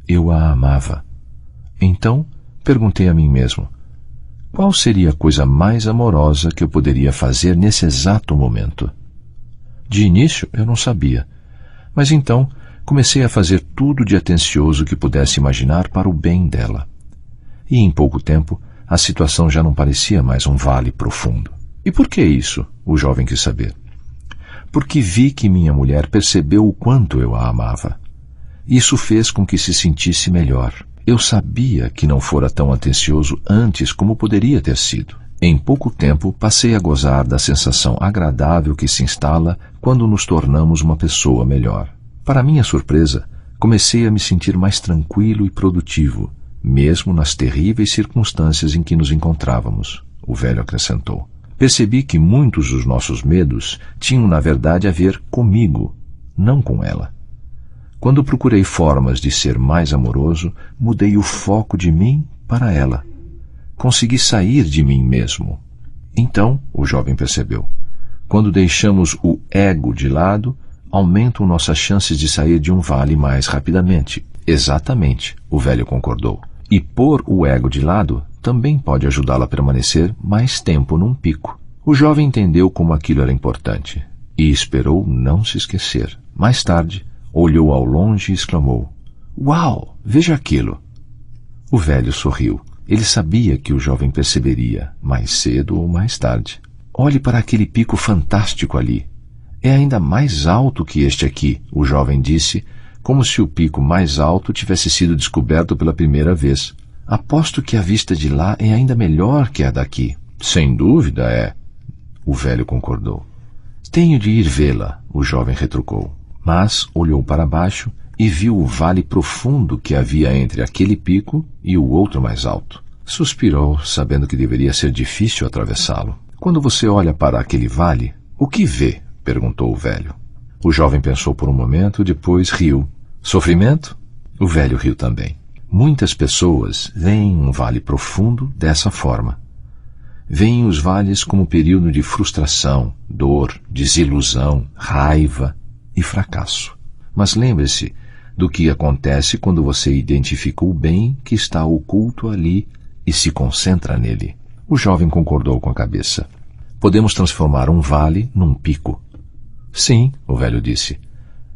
Eu a amava. Então, perguntei a mim mesmo, qual seria a coisa mais amorosa que eu poderia fazer nesse exato momento? De início, eu não sabia, mas então comecei a fazer tudo de atencioso que pudesse imaginar para o bem dela. E em pouco tempo, a situação já não parecia mais um vale profundo. E por que isso? O jovem quis saber. Porque vi que minha mulher percebeu o quanto eu a amava. Isso fez com que se sentisse melhor. Eu sabia que não fora tão atencioso antes como poderia ter sido. Em pouco tempo, passei a gozar da sensação agradável que se instala quando nos tornamos uma pessoa melhor. Para minha surpresa, comecei a me sentir mais tranquilo e produtivo, mesmo nas terríveis circunstâncias em que nos encontrávamos, o velho acrescentou. Percebi que muitos dos nossos medos tinham, na verdade, a ver comigo, não com ela. Quando procurei formas de ser mais amoroso, mudei o foco de mim para ela. Consegui sair de mim mesmo. Então, o jovem percebeu, quando deixamos o ego de lado, aumentam nossas chances de sair de um vale mais rapidamente. Exatamente, o velho concordou. E pôr o ego de lado também pode ajudá-la a permanecer mais tempo num pico. O jovem entendeu como aquilo era importante e esperou não se esquecer. Mais tarde, olhou ao longe e exclamou: "Uau! Veja aquilo!" O velho sorriu. Ele sabia que o jovem perceberia, mais cedo ou mais tarde. "Olhe para aquele pico fantástico ali. É ainda mais alto que este aqui", o jovem disse, como se o pico mais alto tivesse sido descoberto pela primeira vez. "Aposto que a vista de lá é ainda melhor que a daqui." "Sem dúvida é", o velho concordou. "Tenho de ir vê-la", o jovem retrucou. Mas olhou para baixo e viu o vale profundo que havia entre aquele pico e o outro mais alto. Suspirou, sabendo que deveria ser difícil atravessá-lo. "Quando você olha para aquele vale, o que vê?" perguntou o velho. O jovem pensou por um momento, depois riu. "Sofrimento?" O velho riu também. "Muitas pessoas veem um vale profundo dessa forma. Veem os vales como período de frustração, dor, desilusão, raiva e fracasso. Mas lembre-se do que acontece quando você identifica o bem que está oculto ali e se concentra nele." O jovem concordou com a cabeça. "Podemos transformar um vale num pico." "Sim", o velho disse,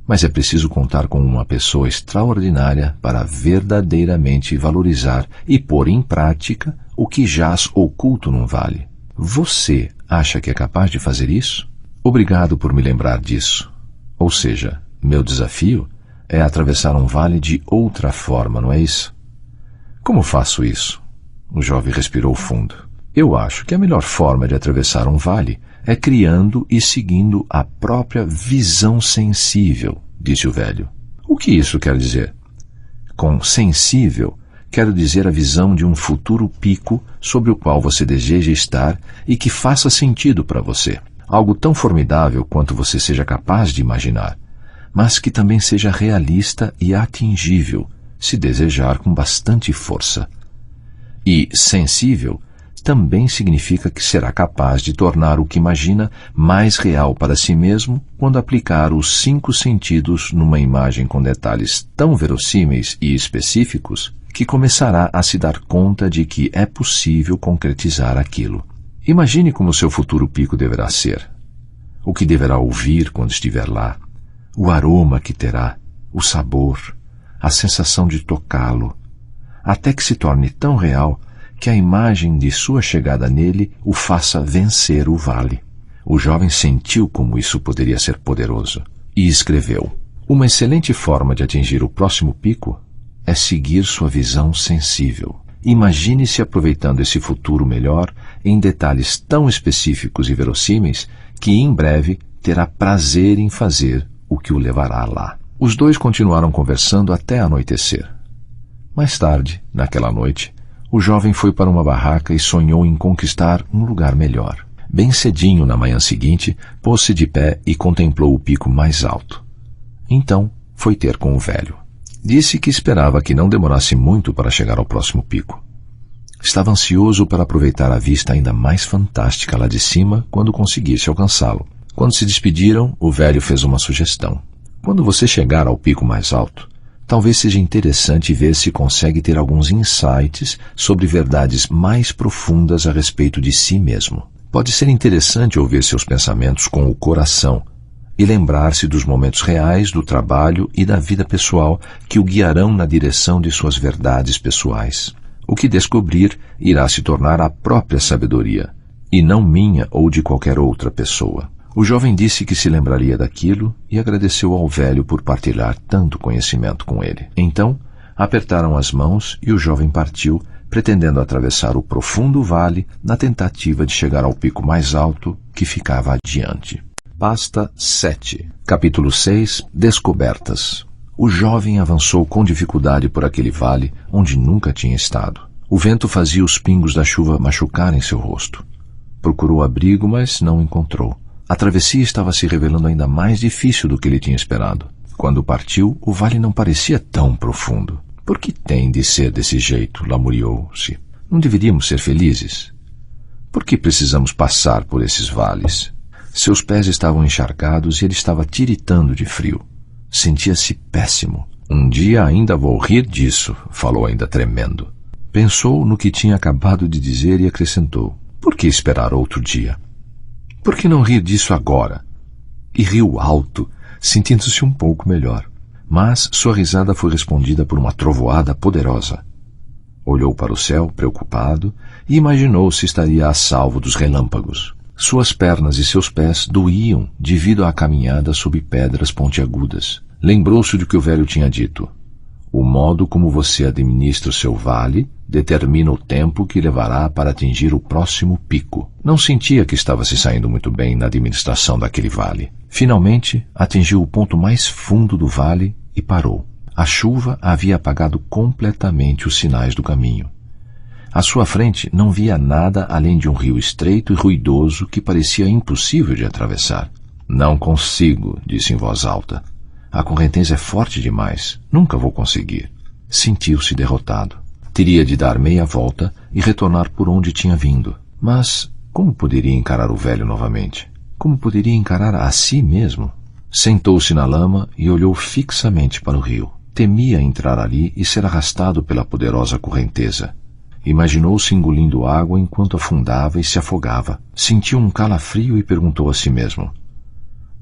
"mas é preciso contar com uma pessoa extraordinária para verdadeiramente valorizar e pôr em prática o que jaz oculto num vale. Você acha que é capaz de fazer isso?" "Obrigado por me lembrar disso. Ou seja, meu desafio é atravessar um vale de outra forma, não é isso?" "Como faço isso?" O jovem respirou fundo. "Eu acho que a melhor forma de atravessar um vale é criando e seguindo a própria visão sensível", disse o velho. "O que isso quer dizer?" "Com sensível, quero dizer a visão de um futuro pico sobre o qual você deseja estar e que faça sentido para você. Algo tão formidável quanto você seja capaz de imaginar, mas que também seja realista e atingível, se desejar com bastante força. E sensível também significa que será capaz de tornar o que imagina mais real para si mesmo quando aplicar os 5 sentidos numa imagem com detalhes tão verossímeis e específicos que começará a se dar conta de que é possível concretizar aquilo. Imagine como seu futuro pico deverá ser, o que deverá ouvir quando estiver lá, o aroma que terá, o sabor, a sensação de tocá-lo, até que se torne tão real que a imagem de sua chegada nele o faça vencer o vale." O jovem sentiu como isso poderia ser poderoso e escreveu: "Uma excelente forma de atingir o próximo pico é seguir sua visão sensível. Imagine-se aproveitando esse futuro melhor em detalhes tão específicos e verossímeis que em breve terá prazer em fazer o que o levará lá." Os dois continuaram conversando até anoitecer. Mais tarde, naquela noite, o jovem foi para uma barraca e sonhou em conquistar um lugar melhor. Bem cedinho na manhã seguinte, pôs-se de pé e contemplou o pico mais alto. Então, foi ter com o velho. Disse que esperava que não demorasse muito para chegar ao próximo pico. Estava ansioso para aproveitar a vista ainda mais fantástica lá de cima quando conseguisse alcançá-lo. Quando se despediram, o velho fez uma sugestão: "Quando você chegar ao pico mais alto, talvez seja interessante ver se consegue ter alguns insights sobre verdades mais profundas a respeito de si mesmo. Pode ser interessante ouvir seus pensamentos com o coração e lembrar-se dos momentos reais do trabalho e da vida pessoal que o guiarão na direção de suas verdades pessoais. O que descobrir irá se tornar a própria sabedoria, e não minha ou de qualquer outra pessoa." O jovem disse que se lembraria daquilo e agradeceu ao velho por partilhar tanto conhecimento com ele. Então, apertaram as mãos e o jovem partiu, pretendendo atravessar o profundo vale na tentativa de chegar ao pico mais alto que ficava adiante. Pasta 7. Capítulo 6. Descobertas. O jovem avançou com dificuldade por aquele vale onde nunca tinha estado. O vento fazia os pingos da chuva machucarem seu rosto. Procurou abrigo, mas não encontrou. A travessia estava se revelando ainda mais difícil do que ele tinha esperado. Quando partiu, o vale não parecia tão profundo. "Por que tem de ser desse jeito?" lamuriou-se. "Não deveríamos ser felizes? Por que precisamos passar por esses vales?" Seus pés estavam encharcados e ele estava tiritando de frio. Sentia-se péssimo. "Um dia ainda vou rir disso", falou ainda tremendo. Pensou no que tinha acabado de dizer e acrescentou: "Por que esperar outro dia? Por que não rir disso agora?" E riu alto, sentindo-se um pouco melhor. Mas sua risada foi respondida por uma trovoada poderosa. Olhou para o céu, preocupado, e imaginou se estaria a salvo dos relâmpagos. Suas pernas e seus pés doíam devido à caminhada sob pedras pontiagudas. Lembrou-se do que o velho tinha dito. O modo como você administra o seu vale determina o tempo que levará para atingir o próximo pico. Não sentia que estava se saindo muito bem na administração daquele vale. Finalmente, atingiu o ponto mais fundo do vale e parou. A chuva havia apagado completamente os sinais do caminho. À sua frente não via nada além de um rio estreito e ruidoso que parecia impossível de atravessar. Não consigo, disse em voz alta. A correnteza é forte demais. Nunca vou conseguir. Sentiu-se derrotado. Teria de dar meia volta e retornar por onde tinha vindo. Mas como poderia encarar o velho novamente? Como poderia encarar a si mesmo? Sentou-se na lama e olhou fixamente para o rio. Temia entrar ali e ser arrastado pela poderosa correnteza. Imaginou-se engolindo água enquanto afundava e se afogava. Sentiu um calafrio e perguntou a si mesmo: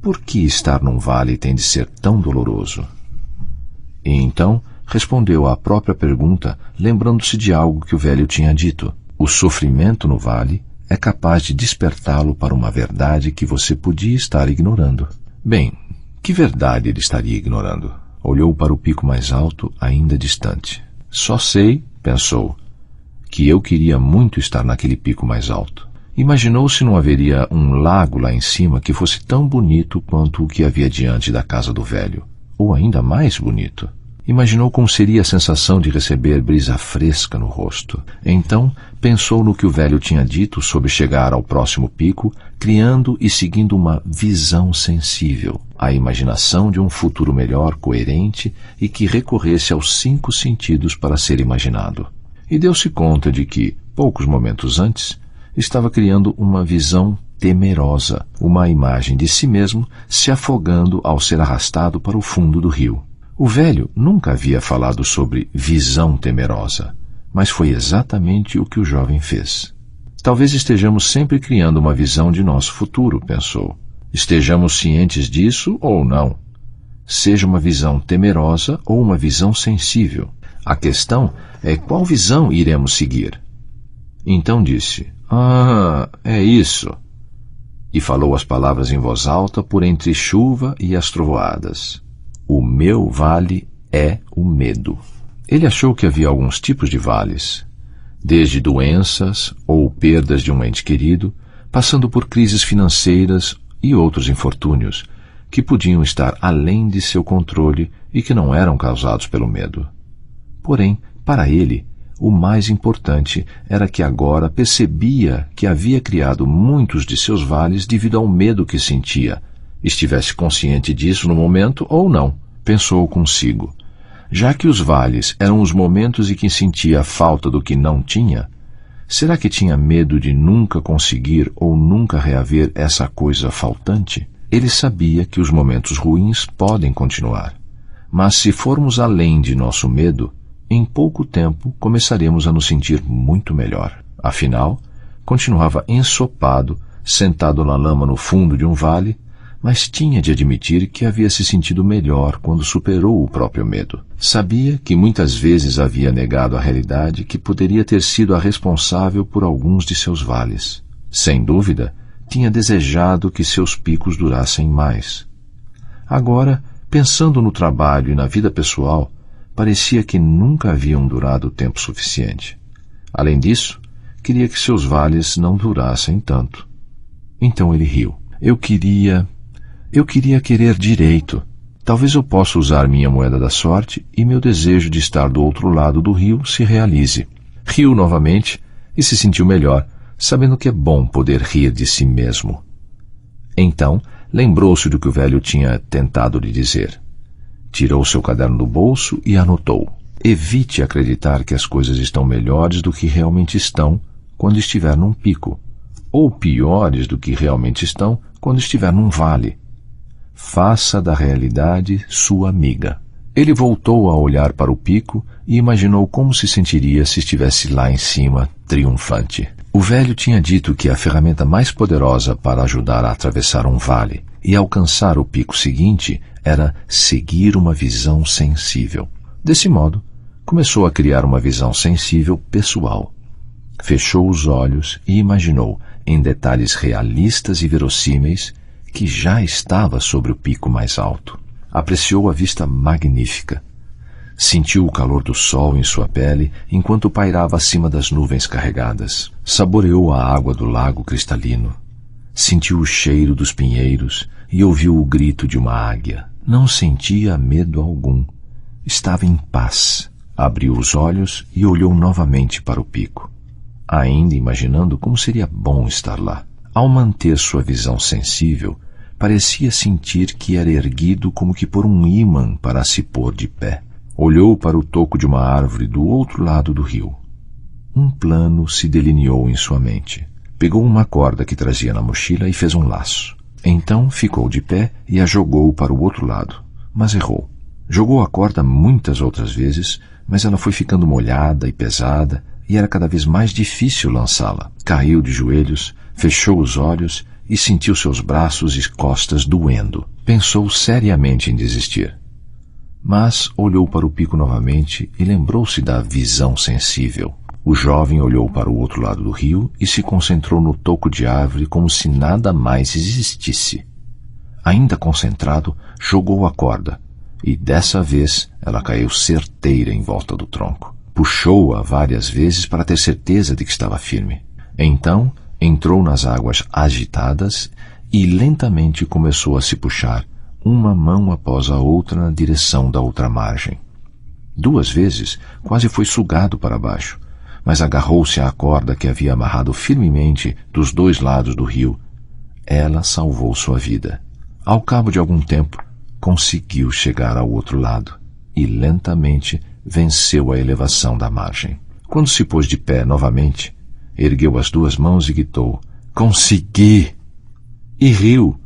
por que estar num vale tem de ser tão doloroso? E então respondeu à própria pergunta, lembrando-se de algo que o velho tinha dito. O sofrimento no vale é capaz de despertá-lo para uma verdade que você podia estar ignorando. Bem, que verdade ele estaria ignorando? Olhou para o pico mais alto, ainda distante. Só sei, pensou, que eu queria muito estar naquele pico mais alto. Imaginou se não haveria um lago lá em cima que fosse tão bonito quanto o que havia diante da casa do velho, ou ainda mais bonito. Imaginou como seria a sensação de receber brisa fresca no rosto. Então pensou no que o velho tinha dito sobre chegar ao próximo pico, criando e seguindo uma visão sensível, a imaginação de um futuro melhor, coerente e que recorresse aos 5 sentidos para ser imaginado. E deu-se conta de que, poucos momentos antes, estava criando uma visão temerosa, uma imagem de si mesmo se afogando ao ser arrastado para o fundo do rio. O velho nunca havia falado sobre visão temerosa, mas foi exatamente o que o jovem fez. Talvez estejamos sempre criando uma visão de nosso futuro, pensou. Estejamos cientes disso ou não. Seja uma visão temerosa ou uma visão sensível. A questão é qual visão iremos seguir. Então disse: é isso. E falou as palavras em voz alta por entre chuva e as trovoadas. O meu vale é o medo. Ele achou que havia alguns tipos de vales, desde doenças ou perdas de um ente querido, passando por crises financeiras e outros infortúnios, que podiam estar além de seu controle e que não eram causados pelo medo. Porém, para ele, o mais importante era que agora percebia que havia criado muitos de seus vales devido ao medo que sentia. Estivesse consciente disso no momento ou não, pensou consigo. Já que os vales eram os momentos em que sentia a falta do que não tinha, será que tinha medo de nunca conseguir ou nunca reaver essa coisa faltante? Ele sabia que os momentos ruins podem continuar, mas se formos além de nosso medo, em pouco tempo começaremos a nos sentir muito melhor. Afinal, continuava ensopado, sentado na lama no fundo de um vale, mas tinha de admitir que havia se sentido melhor quando superou o próprio medo. Sabia que muitas vezes havia negado a realidade que poderia ter sido a responsável por alguns de seus vales. Sem dúvida, tinha desejado que seus picos durassem mais. Agora, pensando no trabalho e na vida pessoal, parecia que nunca haviam durado tempo suficiente. Além disso, queria que seus vales não durassem tanto. Então ele riu. Eu queria querer direito. Talvez eu possa usar minha moeda da sorte e meu desejo de estar do outro lado do rio se realize. Riu novamente e se sentiu melhor, sabendo que é bom poder rir de si mesmo. Então, lembrou-se do que o velho tinha tentado lhe dizer. Tirou seu caderno do bolso e anotou. Evite acreditar que as coisas estão melhores do que realmente estão quando estiver num pico, ou piores do que realmente estão quando estiver num vale. Faça da realidade sua amiga. Ele voltou a olhar para o pico e imaginou como se sentiria se estivesse lá em cima, triunfante. O velho tinha dito que a ferramenta mais poderosa para ajudar a atravessar um vale e alcançar o pico seguinte era seguir uma visão sensível. Desse modo, começou a criar uma visão sensível pessoal. Fechou os olhos e imaginou, em detalhes realistas e verossímeis, que já estava sobre o pico mais alto. Apreciou a vista magnífica. Sentiu o calor do sol em sua pele enquanto pairava acima das nuvens carregadas. Saboreou a água do lago cristalino. Sentiu o cheiro dos pinheiros e ouviu o grito de uma águia. Não sentia medo algum. Estava em paz. Abriu os olhos e olhou novamente para o pico, ainda imaginando como seria bom estar lá. Ao manter sua visão sensível, parecia sentir que era erguido como que por um ímã para se pôr de pé. Olhou para o toco de uma árvore do outro lado do rio. Um plano se delineou em sua mente. Pegou uma corda que trazia na mochila e fez um laço. Então ficou de pé e a jogou para o outro lado, mas errou. Jogou a corda muitas outras vezes, mas ela foi ficando molhada e pesada e era cada vez mais difícil lançá-la. Caiu de joelhos, fechou os olhos e sentiu seus braços e costas doendo. Pensou seriamente em desistir. Mas olhou para o pico novamente e lembrou-se da visão sensível. O jovem olhou para o outro lado do rio e se concentrou no toco de árvore como se nada mais existisse. Ainda concentrado, jogou a corda e dessa vez ela caiu certeira em volta do tronco. Puxou-a várias vezes para ter certeza de que estava firme. Então, entrou nas águas agitadas e lentamente começou a se puxar, uma mão após a outra na direção da outra margem. 2 vezes quase foi sugado para baixo, mas agarrou-se à corda que havia amarrado firmemente dos 2 lados do rio. Ela salvou sua vida. Ao cabo de algum tempo, conseguiu chegar ao outro lado e lentamente venceu a elevação da margem. Quando se pôs de pé novamente, ergueu as 2 mãos e gritou: "Consegui!" E riu.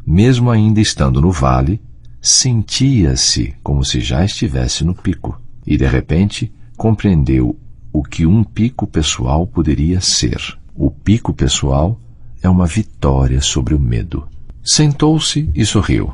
Mesmo ainda estando no vale, sentia-se como se já estivesse no pico. E de repente compreendeu o que um pico pessoal poderia ser. O pico pessoal é uma vitória sobre o medo. Sentou-se e sorriu.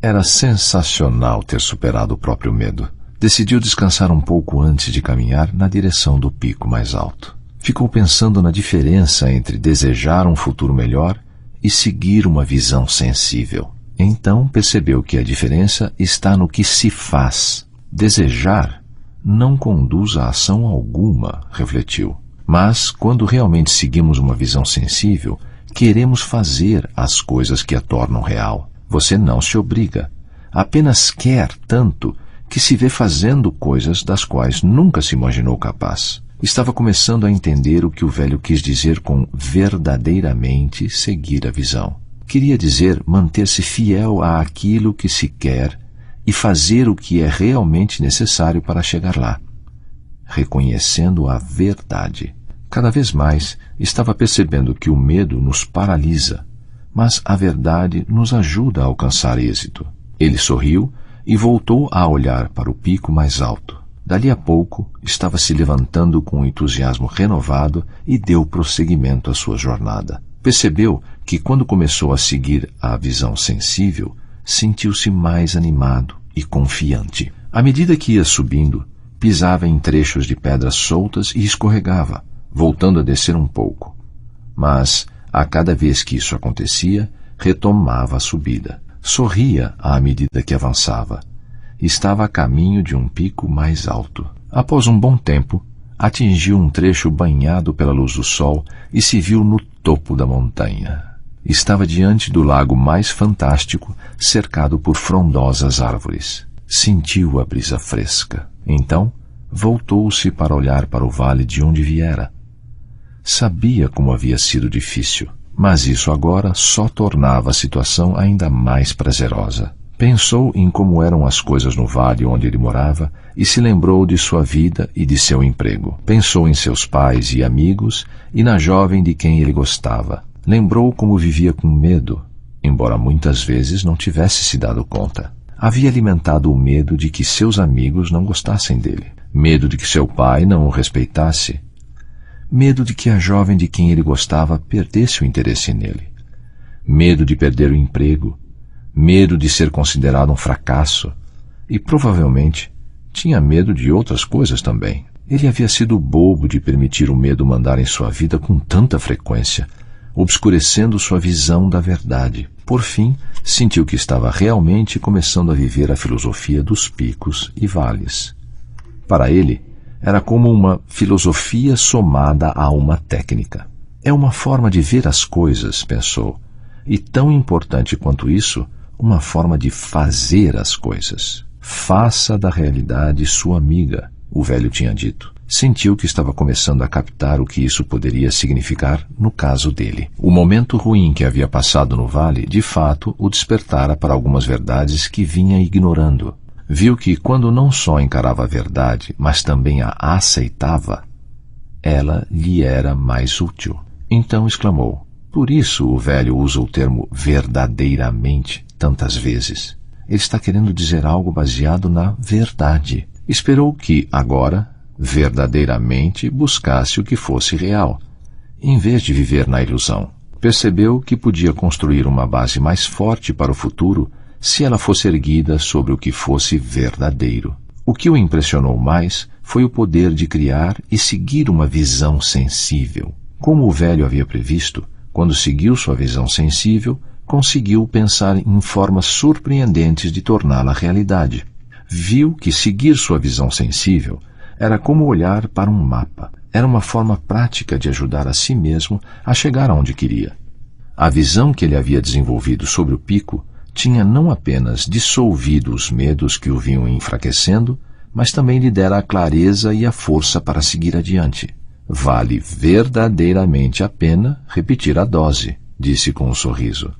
Era sensacional ter superado o próprio medo. Decidiu descansar um pouco antes de caminhar na direção do pico mais alto. Ficou pensando na diferença entre desejar um futuro melhor e seguir uma visão sensível. Então percebeu que a diferença está no que se faz. Desejar não conduz a ação alguma, refletiu. Mas, quando realmente seguimos uma visão sensível, queremos fazer as coisas que a tornam real. Você não se obriga. Apenas quer tanto que se vê fazendo coisas das quais nunca se imaginou capaz. Estava começando a entender o que o velho quis dizer com verdadeiramente seguir a visão. Queria dizer manter-se fiel àquilo que se quer e fazer o que é realmente necessário para chegar lá, reconhecendo a verdade. Cada vez mais estava percebendo que o medo nos paralisa, mas a verdade nos ajuda a alcançar êxito. Ele sorriu e voltou a olhar para o pico mais alto. Dali a pouco, estava se levantando com um entusiasmo renovado e deu prosseguimento à sua jornada. Percebeu que quando começou a seguir a visão sensível, sentiu-se mais animado e confiante. À medida que ia subindo, pisava em trechos de pedras soltas e escorregava, voltando a descer um pouco. Mas, a cada vez que isso acontecia, retomava a subida. Sorria à medida que avançava. Estava a caminho de um pico mais alto. Após um bom tempo, atingiu um trecho banhado pela luz do sol e se viu no topo da montanha. Estava diante do lago mais fantástico, cercado por frondosas árvores. Sentiu a brisa fresca. Então, voltou-se para olhar para o vale de onde viera. Sabia como havia sido difícil, mas isso agora só tornava a situação ainda mais prazerosa. Pensou em como eram as coisas no vale onde ele morava e se lembrou de sua vida e de seu emprego. Pensou em seus pais e amigos e na jovem de quem ele gostava. Lembrou como vivia com medo, embora muitas vezes não tivesse se dado conta. Havia alimentado o medo de que seus amigos não gostassem dele, medo de que seu pai não o respeitasse, Medo de que a jovem de quem ele gostava perdesse o interesse nele. Medo de perder o emprego. Medo de ser considerado um fracasso. E provavelmente tinha medo de outras coisas também. Ele havia sido bobo de permitir o medo mandar em sua vida com tanta frequência, obscurecendo sua visão da verdade. Por fim, sentiu que estava realmente começando a viver a filosofia dos picos e vales. Para ele, era como uma filosofia somada a uma técnica. É uma forma de ver as coisas, pensou, e tão importante quanto isso, uma forma de fazer as coisas. Faça da realidade sua amiga, o velho tinha dito. Sentiu que estava começando a captar o que isso poderia significar no caso dele. O momento ruim que havia passado no vale, de fato, o despertara para algumas verdades que vinha ignorando. Viu que, quando não só encarava a verdade, mas também a aceitava, ela lhe era mais útil. Então exclamou: por isso o velho usa o termo verdadeiramente tantas vezes. Ele está querendo dizer algo baseado na verdade. Esperou que, agora, verdadeiramente buscasse o que fosse real, em vez de viver na ilusão. Percebeu que podia construir uma base mais forte para o futuro se ela fosse erguida sobre o que fosse verdadeiro. O que o impressionou mais foi o poder de criar e seguir uma visão sensível. Como o velho havia previsto, quando seguiu sua visão sensível, conseguiu pensar em formas surpreendentes de torná-la realidade. Viu que seguir sua visão sensível era como olhar para um mapa. Era uma forma prática de ajudar a si mesmo a chegar aonde queria. A visão que ele havia desenvolvido sobre o pico tinha não apenas dissolvido os medos que o vinham enfraquecendo, mas também lhe dera a clareza e a força para seguir adiante. Vale verdadeiramente a pena repetir a dose, disse com um sorriso.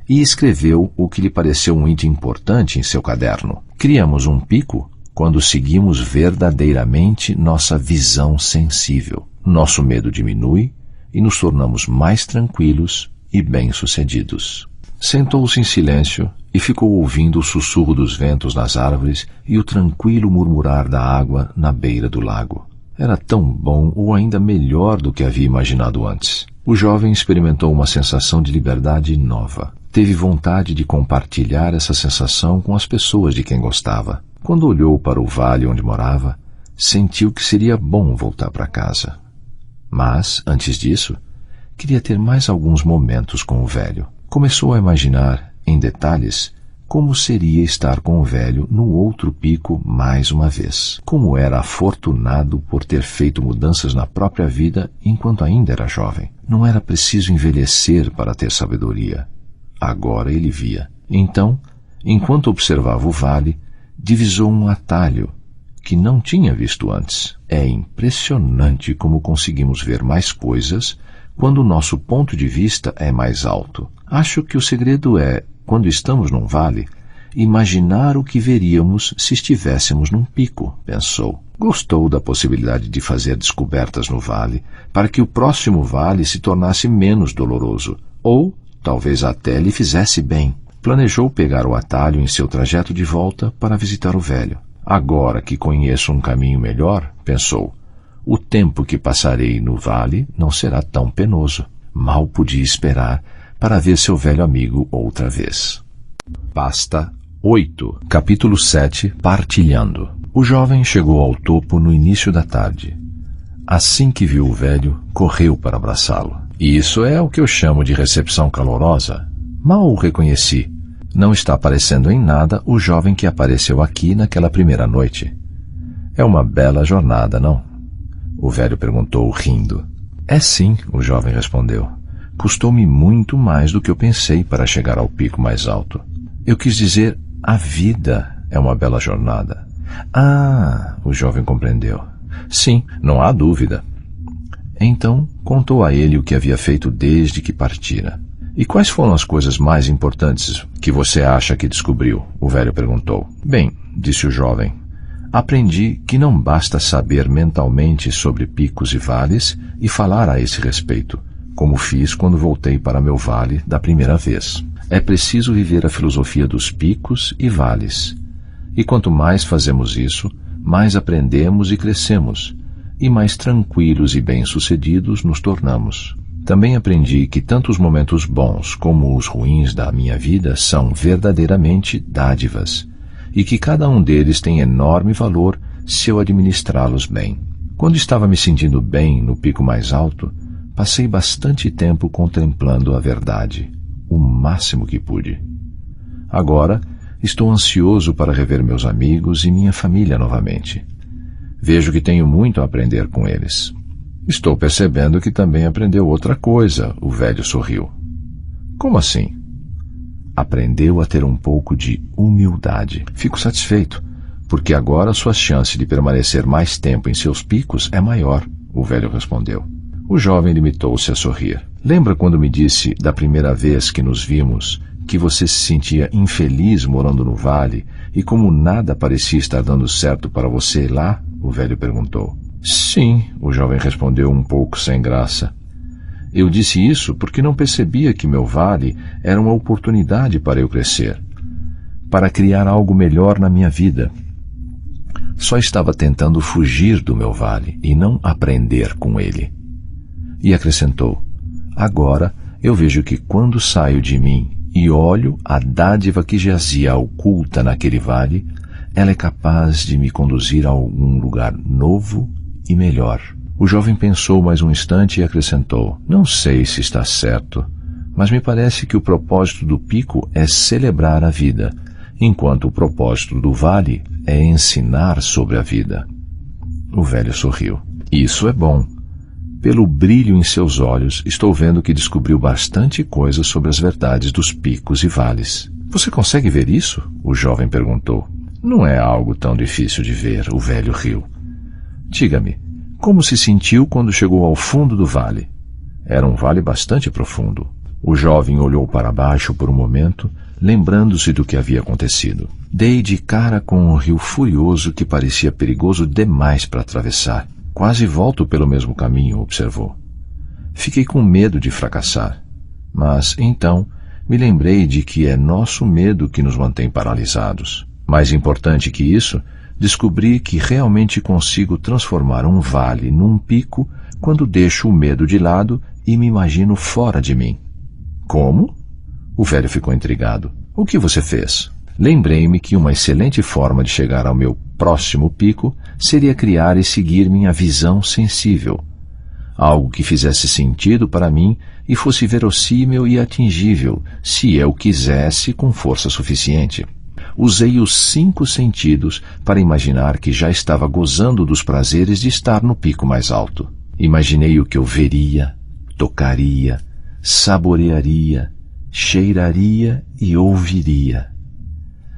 E escreveu o que lhe pareceu um item importante em seu caderno. Criamos um pico quando seguimos verdadeiramente nossa visão sensível. Nosso medo diminui e nos tornamos mais tranquilos e bem-sucedidos. Sentou-se em silêncio e ficou ouvindo o sussurro dos ventos nas árvores e o tranquilo murmurar da água na beira do lago. Era tão bom ou ainda melhor do que havia imaginado antes. O jovem experimentou uma sensação de liberdade nova. Teve vontade de compartilhar essa sensação com as pessoas de quem gostava. Quando olhou para o vale onde morava, sentiu que seria bom voltar para casa. Mas, antes disso, queria ter mais alguns momentos com o velho. Começou a imaginar, em detalhes, como seria estar com o velho no outro pico mais uma vez. Como era afortunado por ter feito mudanças na própria vida enquanto ainda era jovem. Não era preciso envelhecer para ter sabedoria. Agora ele via. Então, enquanto observava o vale, divisou um atalho que não tinha visto antes. É impressionante como conseguimos ver mais coisas quando o nosso ponto de vista é mais alto. Acho que o segredo é, quando estamos num vale, imaginar o que veríamos se estivéssemos num pico, pensou. Gostou da possibilidade de fazer descobertas no vale para que o próximo vale se tornasse menos doloroso, ou talvez até lhe fizesse bem. Planejou pegar o atalho em seu trajeto de volta para visitar o velho. Agora que conheço um caminho melhor, pensou, o tempo que passarei no vale não será tão penoso. Mal podia esperar para ver seu velho amigo outra vez. Pasta 8, capítulo 7, Partilhando. O jovem chegou ao topo no início da tarde. Assim que viu o velho, correu para abraçá-lo. E isso é o que eu chamo de recepção calorosa. Mal o reconheci. Não está parecendo em nada o jovem que apareceu aqui naquela primeira noite. É uma bela jornada, não? O velho perguntou, rindo. É sim, o jovem respondeu. Custou-me muito mais do que eu pensei para chegar ao pico mais alto. Eu quis dizer, a vida é uma bela jornada. Ah, o jovem compreendeu. Sim, não há dúvida. Então, contou a ele o que havia feito desde que partira. E quais foram as coisas mais importantes que você acha que descobriu? O velho perguntou. Bem, disse o jovem, aprendi que não basta saber mentalmente sobre picos e vales e falar a esse respeito, como fiz quando voltei para meu vale da primeira vez. É preciso viver a filosofia dos picos e vales. E quanto mais fazemos isso, mais aprendemos e crescemos. e mais tranquilos e bem-sucedidos nos tornamos. Também aprendi que tanto os momentos bons como os ruins da minha vida são verdadeiramente dádivas, e que cada um deles tem enorme valor se eu administrá-los bem. Quando estava me sentindo bem no pico mais alto, passei bastante tempo contemplando a verdade, o máximo que pude. Agora, estou ansioso para rever meus amigos e minha família novamente. Vejo que tenho muito a aprender com eles. Estou percebendo que também aprendeu outra coisa, o velho sorriu. Como assim? Aprendeu a ter um pouco de humildade. Fico satisfeito, porque agora sua chance de permanecer mais tempo em seus picos é maior, o velho respondeu. O jovem limitou-se a sorrir. Lembra quando me disse, da primeira vez que nos vimos, que você se sentia infeliz morando no vale e como nada parecia estar dando certo para você lá? O velho perguntou. Sim, o jovem respondeu um pouco sem graça. Eu disse isso porque não percebia que meu vale era uma oportunidade para eu crescer, para criar algo melhor na minha vida. Só estava tentando fugir do meu vale e não aprender com ele. E acrescentou, agora eu vejo que quando saio de mim e olho a dádiva que jazia oculta naquele vale, ela é capaz de me conduzir a algum lugar novo e melhor. O jovem pensou mais um instante e acrescentou, não sei se está certo, mas me parece que o propósito do pico é celebrar a vida, enquanto o propósito do vale é ensinar sobre a vida. O velho sorriu. Isso é bom. Pelo brilho em seus olhos, estou vendo que descobriu bastante coisa sobre as verdades dos picos e vales. Você consegue ver isso? O jovem perguntou. Não é algo tão difícil de ver, o velho riu. Diga-me, como se sentiu quando chegou ao fundo do vale? Era um vale bastante profundo. O jovem olhou para baixo por um momento, lembrando-se do que havia acontecido. Dei de cara com um rio furioso que parecia perigoso demais para atravessar. Quase volto pelo mesmo caminho, observou. Fiquei com medo de fracassar, mas então me lembrei de que é nosso medo que nos mantém paralisados. Mais importante que isso, descobri que realmente consigo transformar um vale num pico quando deixo o medo de lado e me imagino fora de mim. Como? O velho ficou intrigado. O que você fez? Lembrei-me que uma excelente forma de chegar ao meu próximo pico seria criar e seguir minha visão sensível. Algo que fizesse sentido para mim e fosse verossímil e atingível, se eu quisesse com força suficiente. Usei os 5 sentidos para imaginar que já estava gozando dos prazeres de estar no pico mais alto. Imaginei o que eu veria, tocaria, saborearia, cheiraria e ouviria.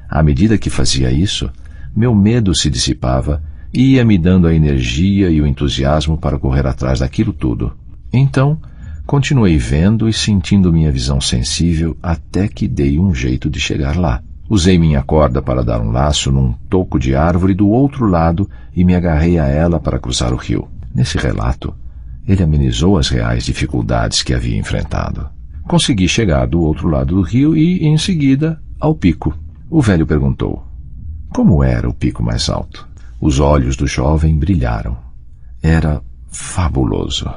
À medida que fazia isso, meu medo se dissipava e ia me dando a energia e o entusiasmo para correr atrás daquilo tudo. Então, continuei vendo e sentindo minha visão sensível até que dei um jeito de chegar lá. Usei minha corda para dar um laço num toco de árvore do outro lado e me agarrei a ela para cruzar o rio. Nesse relato, ele amenizou as reais dificuldades que havia enfrentado. Consegui chegar do outro lado do rio e, em seguida, ao pico. O velho perguntou, como era o pico mais alto? Os olhos do jovem brilharam. Era fabuloso.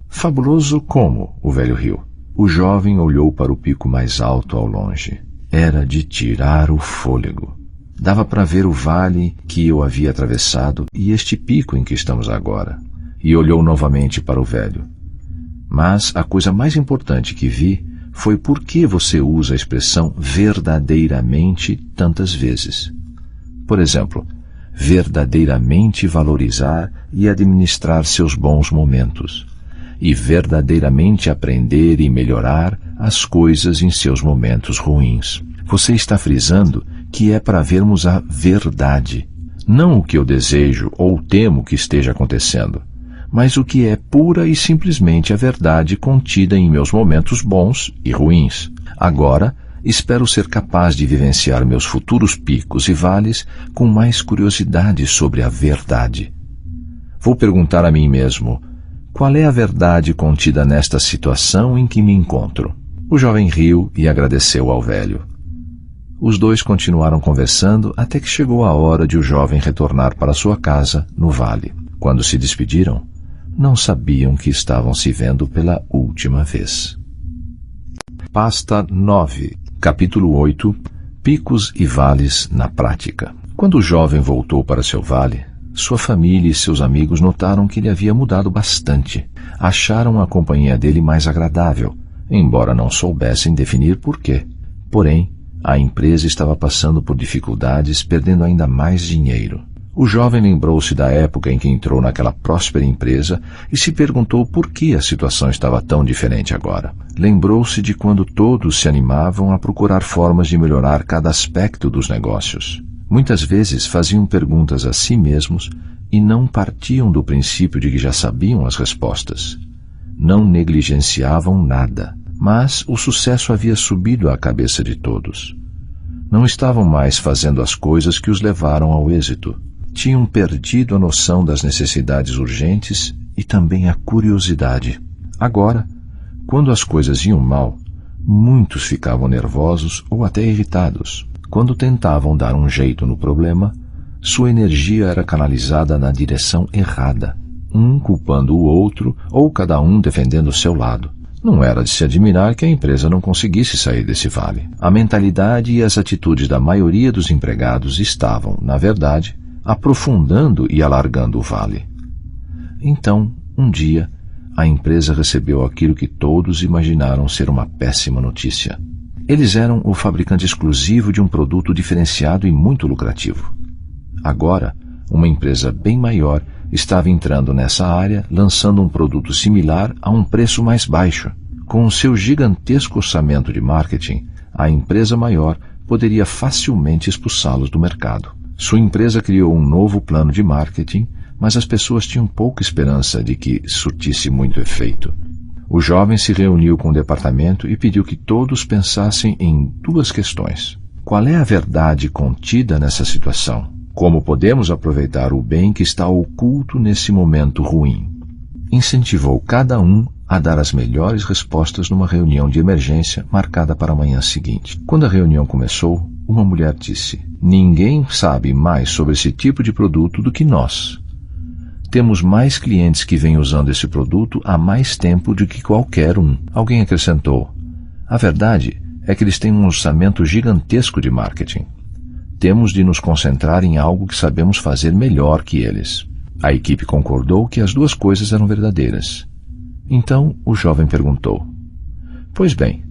Fabuloso como? O velho riu. O jovem olhou para o pico mais alto ao longe. Era de tirar o fôlego. Dava para ver o vale que eu havia atravessado e este pico em que estamos agora. E olhou novamente para o velho. Mas a coisa mais importante que vi foi por que você usa a expressão verdadeiramente tantas vezes. Por exemplo, verdadeiramente valorizar e administrar seus bons momentos, e verdadeiramente aprender e melhorar as coisas em seus momentos ruins. Você está frisando que é para vermos a verdade, não o que eu desejo ou temo que esteja acontecendo, mas o que é pura e simplesmente a verdade contida em meus momentos bons e ruins. Agora, espero ser capaz de vivenciar meus futuros picos e vales com mais curiosidade sobre a verdade. Vou perguntar a mim mesmo, qual é a verdade contida nesta situação em que me encontro? O jovem riu e agradeceu ao velho. Os dois continuaram conversando até que chegou a hora de o jovem retornar para sua casa no vale. Quando se despediram, não sabiam que estavam se vendo pela última vez. Pasta 9, capítulo 8, Picos e Vales na Prática. Quando o jovem voltou para seu vale, sua família e seus amigos notaram que ele havia mudado bastante. Acharam a companhia dele mais agradável, embora não soubessem definir por quê. Porém, a empresa estava passando por dificuldades, perdendo ainda mais dinheiro. O jovem lembrou-se da época em que entrou naquela próspera empresa e se perguntou por que a situação estava tão diferente agora. Lembrou-se de quando todos se animavam a procurar formas de melhorar cada aspecto dos negócios. Muitas vezes faziam perguntas a si mesmos e não partiam do princípio de que já sabiam as respostas. Não negligenciavam nada, mas o sucesso havia subido à cabeça de todos. Não estavam mais fazendo as coisas que os levaram ao êxito. Tinham perdido a noção das necessidades urgentes e também a curiosidade. Agora, quando as coisas iam mal, muitos ficavam nervosos ou até irritados. Quando tentavam dar um jeito no problema, sua energia era canalizada na direção errada, um culpando o outro ou cada um defendendo o seu lado. Não era de se admirar que a empresa não conseguisse sair desse vale. A mentalidade e as atitudes da maioria dos empregados estavam, na verdade, aprofundando e alargando o vale. Então, um dia, a empresa recebeu aquilo que todos imaginaram ser uma péssima notícia. Eles eram o fabricante exclusivo de um produto diferenciado e muito lucrativo. Agora, uma empresa bem maior estava entrando nessa área, lançando um produto similar a um preço mais baixo. Com o seu gigantesco orçamento de marketing, a empresa maior poderia facilmente expulsá-los do mercado. Sua empresa criou um novo plano de marketing, mas as pessoas tinham pouca esperança de que surtisse muito efeito. O jovem se reuniu com o departamento e pediu que todos pensassem em duas questões. Qual é a verdade contida nessa situação? Como podemos aproveitar o bem que está oculto nesse momento ruim? Incentivou cada um a dar as melhores respostas numa reunião de emergência marcada para a manhã seguinte. Quando a reunião começou, uma mulher disse: "Ninguém sabe mais sobre esse tipo de produto do que nós. Temos mais clientes que vêm usando esse produto há mais tempo do que qualquer um." Alguém acrescentou: "A verdade é que eles têm um orçamento gigantesco de marketing. Temos de nos concentrar em algo que sabemos fazer melhor que eles." A equipe concordou que as duas coisas eram verdadeiras. Então o jovem perguntou: "Pois bem,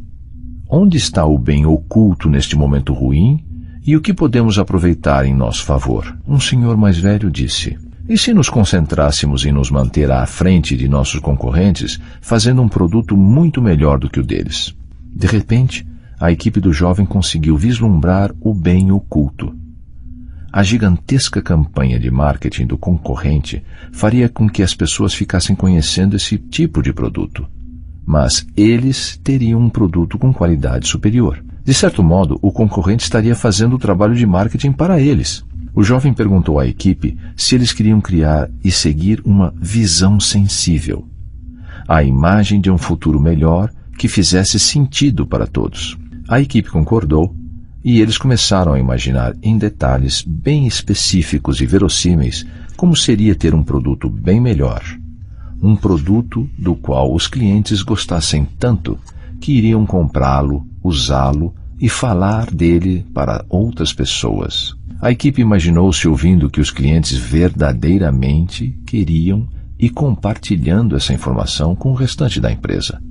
onde está o bem oculto neste momento ruim e o que podemos aproveitar em nosso favor?" Um senhor mais velho disse: "E se nos concentrássemos em nos manter à frente de nossos concorrentes, fazendo um produto muito melhor do que o deles?" De repente, a equipe do jovem conseguiu vislumbrar o bem oculto. A gigantesca campanha de marketing do concorrente faria com que as pessoas ficassem conhecendo esse tipo de produto. Mas eles teriam um produto com qualidade superior. De certo modo, o concorrente estaria fazendo o trabalho de marketing para eles. O jovem perguntou à equipe se eles queriam criar e seguir uma visão sensível, a imagem de um futuro melhor que fizesse sentido para todos. A equipe concordou e eles começaram a imaginar em detalhes bem específicos e verossímeis como seria ter um produto bem melhor. Um produto do qual os clientes gostassem tanto que iriam comprá-lo, usá-lo e falar dele para outras pessoas. A equipe imaginou-se ouvindo que os clientes verdadeiramente queriam e compartilhando essa informação com o restante da empresa.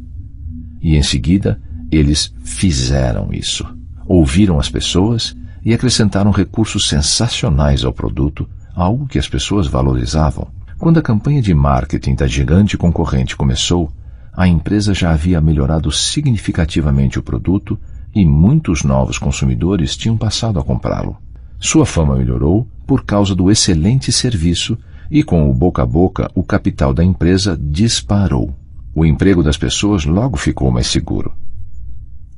E em seguida, eles fizeram isso. Ouviram as pessoas e acrescentaram recursos sensacionais ao produto, algo que as pessoas valorizavam. Quando a campanha de marketing da gigante concorrente começou, a empresa já havia melhorado significativamente o produto e muitos novos consumidores tinham passado a comprá-lo. Sua fama melhorou por causa do excelente serviço e, com o boca a boca, o capital da empresa disparou. O emprego das pessoas logo ficou mais seguro.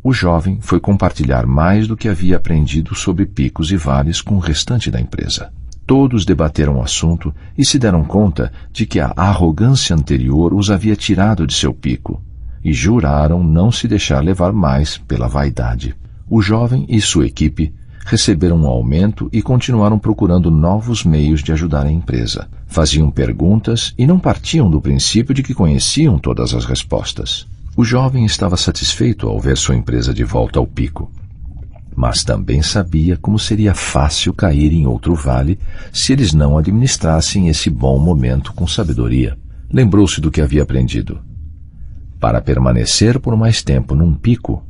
O jovem foi compartilhar mais do que havia aprendido sobre picos e vales com o restante da empresa. Todos debateram o assunto e se deram conta de que a arrogância anterior os havia tirado de seu pico e juraram não se deixar levar mais pela vaidade. O jovem e sua equipe receberam um aumento e continuaram procurando novos meios de ajudar a empresa. Faziam perguntas e não partiam do princípio de que conheciam todas as respostas. O jovem estava satisfeito ao ver sua empresa de volta ao pico, mas também sabia como seria fácil cair em outro vale se eles não administrassem esse bom momento com sabedoria. Lembrou-se do que havia aprendido. Para permanecer por mais tempo num pico,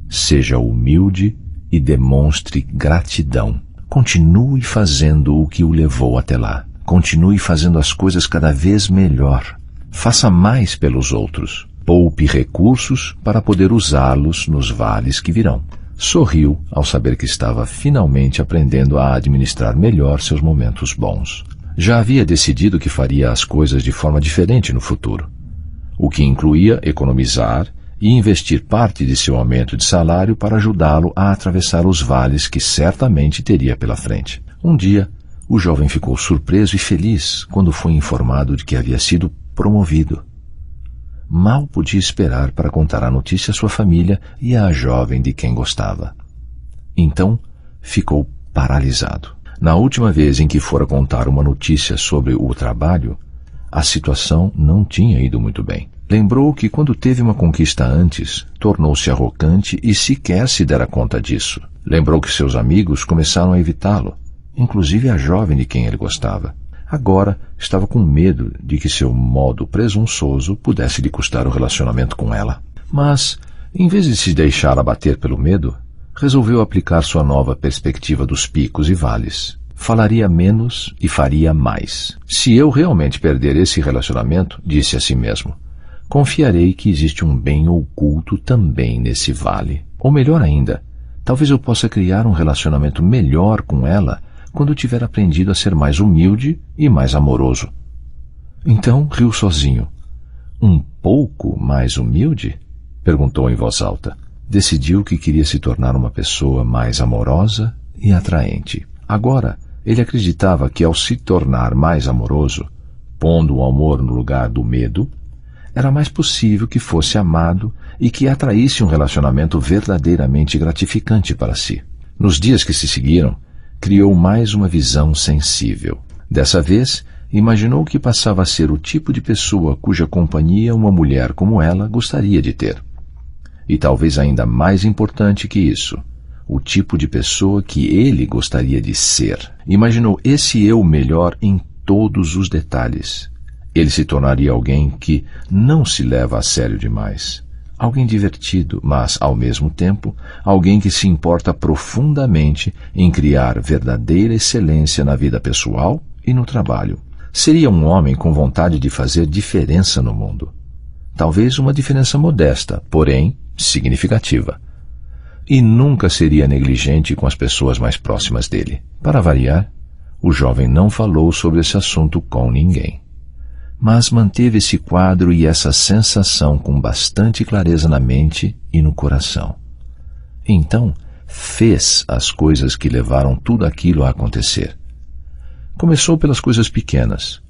seja humilde e demonstre gratidão. Continue fazendo o que o levou até lá. Continue fazendo as coisas cada vez melhor. Faça mais pelos outros. Poupe recursos para poder usá-los nos vales que virão. Sorriu ao saber que estava finalmente aprendendo a administrar melhor seus momentos bons. Já havia decidido que faria as coisas de forma diferente no futuro, o que incluía economizar e investir parte de seu aumento de salário para ajudá-lo a atravessar os vales que certamente teria pela frente. Um dia, o jovem ficou surpreso e feliz quando foi informado de que havia sido promovido. Mal podia esperar para contar a notícia à sua família e à jovem de quem gostava. Então, ficou paralisado. Na última vez em que fora contar uma notícia sobre o trabalho, a situação não tinha ido muito bem. Lembrou que quando teve uma conquista antes, tornou-se arrogante e sequer se dera conta disso. Lembrou que seus amigos começaram a evitá-lo, inclusive a jovem de quem ele gostava. Agora estava com medo de que seu modo presunçoso pudesse lhe custar o relacionamento com ela. Mas, em vez de se deixar abater pelo medo, resolveu aplicar sua nova perspectiva dos picos e vales. Falaria menos e faria mais. Se eu realmente perder esse relacionamento, disse a si mesmo, confiarei que existe um bem oculto também nesse vale. Ou melhor ainda, talvez eu possa criar um relacionamento melhor com ela quando tiver aprendido a ser mais humilde e mais amoroso. Então riu sozinho. Um pouco mais humilde? Perguntou em voz alta. Decidiu que queria se tornar uma pessoa mais amorosa e atraente. Agora, ele acreditava que ao se tornar mais amoroso, pondo o amor no lugar do medo, era mais possível que fosse amado e que atraísse um relacionamento verdadeiramente gratificante para si. Nos dias que se seguiram, criou mais uma visão sensível. Dessa vez, imaginou que passava a ser o tipo de pessoa cuja companhia uma mulher como ela gostaria de ter. E talvez ainda mais importante que isso, o tipo de pessoa que ele gostaria de ser. Imaginou esse eu melhor em todos os detalhes. Ele se tornaria alguém que não se leva a sério demais. Alguém divertido, mas, ao mesmo tempo, alguém que se importa profundamente em criar verdadeira excelência na vida pessoal e no trabalho. Seria um homem com vontade de fazer diferença no mundo. Talvez uma diferença modesta, porém significativa. E nunca seria negligente com as pessoas mais próximas dele. Para variar, o jovem não falou sobre esse assunto com ninguém, mas manteve esse quadro e essa sensação com bastante clareza na mente e no coração. Então, fez as coisas que levaram tudo aquilo a acontecer. Começou pelas coisas pequenas.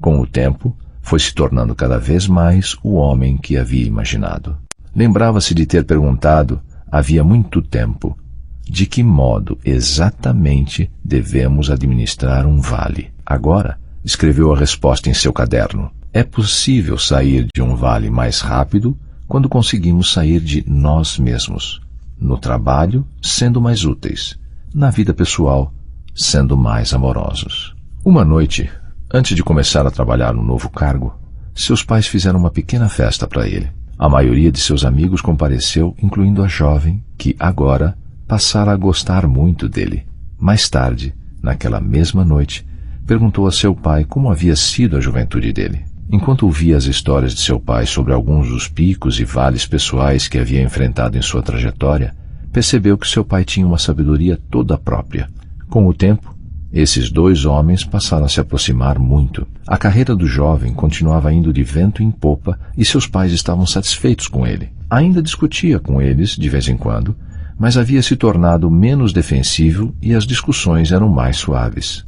Com o tempo, foi se tornando cada vez mais o homem que havia imaginado. Lembrava-se de ter perguntado, havia muito tempo, de que modo exatamente devemos administrar um vale. Agora, escreveu a resposta em seu caderno. É possível sair de um vale mais rápido quando conseguimos sair de nós mesmos. No trabalho, sendo mais úteis. Na vida pessoal, sendo mais amorosos. Uma noite, antes de começar a trabalhar no novo cargo, seus pais fizeram uma pequena festa para ele. A maioria de seus amigos compareceu, incluindo a jovem, que agora passara a gostar muito dele. Mais tarde, naquela mesma noite, perguntou a seu pai como havia sido a juventude dele. Enquanto ouvia as histórias de seu pai sobre alguns dos picos e vales pessoais que havia enfrentado em sua trajetória, percebeu que seu pai tinha uma sabedoria toda própria. Com o tempo, esses dois homens passaram a se aproximar muito. A carreira do jovem continuava indo de vento em popa e seus pais estavam satisfeitos com ele. Ainda discutia com eles, de vez em quando, mas havia se tornado menos defensivo e as discussões eram mais suaves.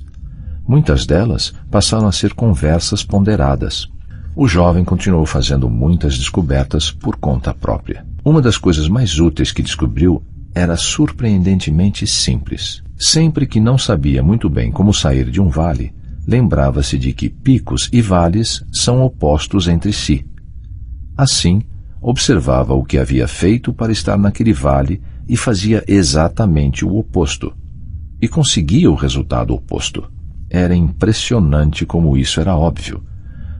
Muitas delas passaram a ser conversas ponderadas. O jovem continuou fazendo muitas descobertas por conta própria. Uma das coisas mais úteis que descobriu era surpreendentemente simples. Sempre que não sabia muito bem como sair de um vale, lembrava-se de que picos e vales são opostos entre si. Assim, observava o que havia feito para estar naquele vale e fazia exatamente o oposto. E conseguia o resultado oposto. Era impressionante como isso era óbvio,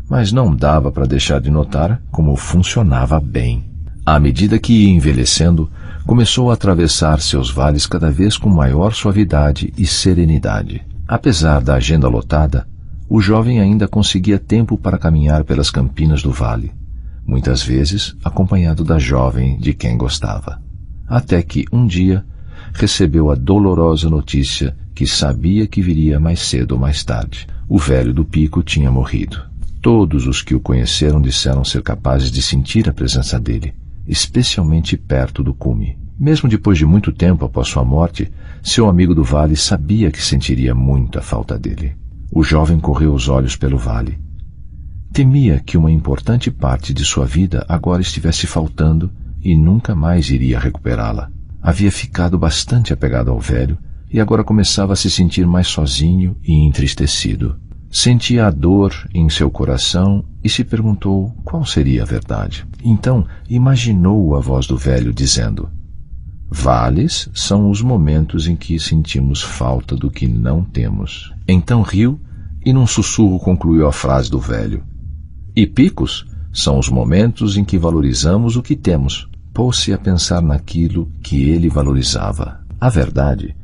mas não dava para deixar de notar como funcionava bem. À medida que ia envelhecendo, começou a atravessar seus vales cada vez com maior suavidade e serenidade. Apesar da agenda lotada, o jovem ainda conseguia tempo para caminhar pelas campinas do vale, muitas vezes acompanhado da jovem de quem gostava. Até que, um dia, recebeu a dolorosa notícia que sabia que viria mais cedo ou mais tarde. O velho do pico tinha morrido. Todos os que o conheceram disseram ser capazes de sentir a presença dele, especialmente perto do cume. Mesmo depois de muito tempo após sua morte, seu amigo do vale sabia que sentiria muito a falta dele. O jovem correu os olhos pelo vale. Temia que uma importante parte de sua vida agora estivesse faltando e nunca mais iria recuperá-la. Havia ficado bastante apegado ao velho e agora começava a se sentir mais sozinho e entristecido. Sentia a dor em seu coração e se perguntou qual seria a verdade. Então imaginou a voz do velho dizendo: "Vales são os momentos em que sentimos falta do que não temos." Então riu e num sussurro concluiu a frase do velho: "E picos são os momentos em que valorizamos o que temos." Pôs-se a pensar naquilo que ele valorizava. A verdade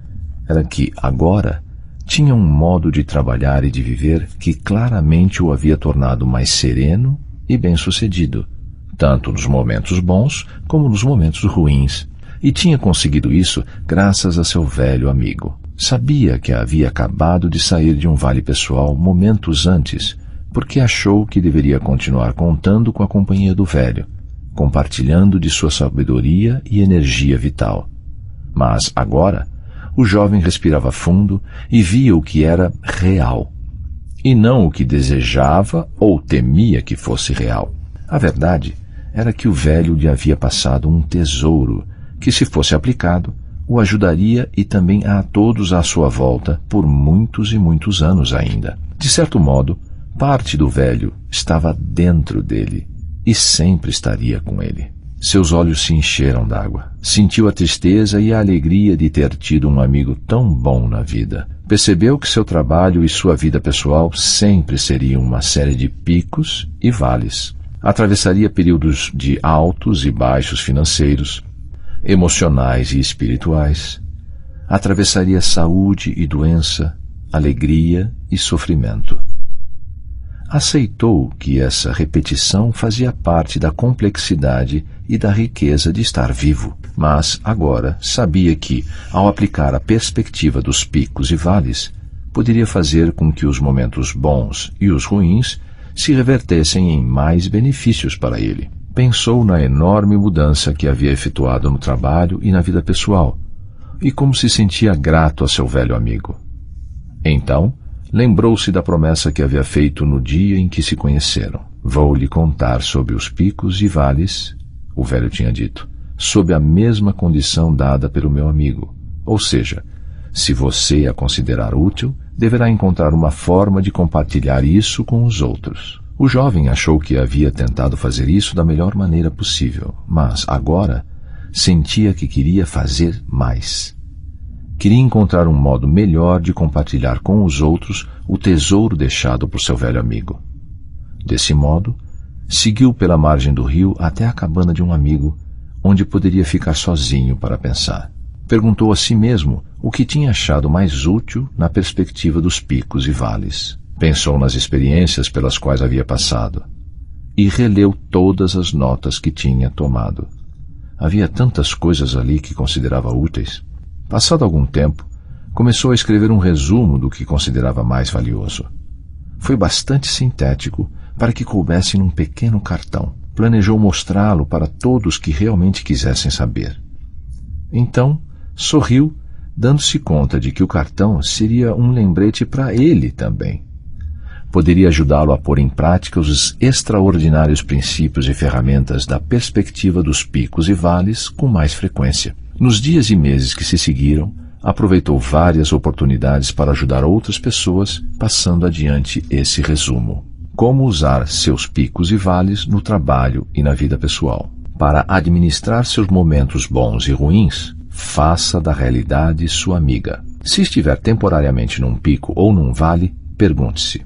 era que agora tinha um modo de trabalhar e de viver que claramente o havia tornado mais sereno e bem-sucedido, tanto nos momentos bons como nos momentos ruins, e tinha conseguido isso graças a seu velho amigo. Sabia que havia acabado de sair de um vale pessoal momentos antes, porque achou que deveria continuar contando com a companhia do velho, compartilhando de sua sabedoria e energia vital. Mas agora, o jovem respirava fundo e via o que era real, e não o que desejava ou temia que fosse real. A verdade era que o velho lhe havia passado um tesouro que, se fosse aplicado, o ajudaria e também a todos à sua volta por muitos e muitos anos ainda. De certo modo, parte do velho estava dentro dele e sempre estaria com ele. Seus olhos se encheram d'água. Sentiu a tristeza e a alegria de ter tido um amigo tão bom na vida. Percebeu que seu trabalho e sua vida pessoal sempre seriam uma série de picos e vales. Atravessaria períodos de altos e baixos financeiros, emocionais e espirituais. Atravessaria saúde e doença, alegria e sofrimento. Aceitou que essa repetição fazia parte da complexidade e da riqueza de estar vivo, mas agora sabia que, ao aplicar a perspectiva dos picos e vales, poderia fazer com que os momentos bons e os ruins se revertessem em mais benefícios para ele. Pensou na enorme mudança que havia efetuado no trabalho e na vida pessoal, e como se sentia grato a seu velho amigo. Então, lembrou-se da promessa que havia feito no dia em que se conheceram. "Vou lhe contar sobre os picos e vales", o velho tinha dito, "sob a mesma condição dada pelo meu amigo. Ou seja, se você a considerar útil, deverá encontrar uma forma de compartilhar isso com os outros." O jovem achou que havia tentado fazer isso da melhor maneira possível, mas agora sentia que queria fazer mais. Queria encontrar um modo melhor de compartilhar com os outros o tesouro deixado por seu velho amigo. Desse modo, seguiu pela margem do rio até a cabana de um amigo, onde poderia ficar sozinho para pensar. Perguntou a si mesmo o que tinha achado mais útil na perspectiva dos picos e vales. Pensou nas experiências pelas quais havia passado e releu todas as notas que tinha tomado. Havia tantas coisas ali que considerava úteis. Passado algum tempo, começou a escrever um resumo do que considerava mais valioso. Foi bastante sintético para que coubesse num pequeno cartão. Planejou mostrá-lo para todos que realmente quisessem saber. Então, sorriu, dando-se conta de que o cartão seria um lembrete para ele também. Poderia ajudá-lo a pôr em prática os extraordinários princípios e ferramentas da perspectiva dos picos e vales com mais frequência. Nos dias e meses que se seguiram, aproveitou várias oportunidades para ajudar outras pessoas, passando adiante esse resumo. Como usar seus picos e vales no trabalho e na vida pessoal. Para administrar seus momentos bons e ruins, faça da realidade sua amiga. Se estiver temporariamente num pico ou num vale, pergunte-se: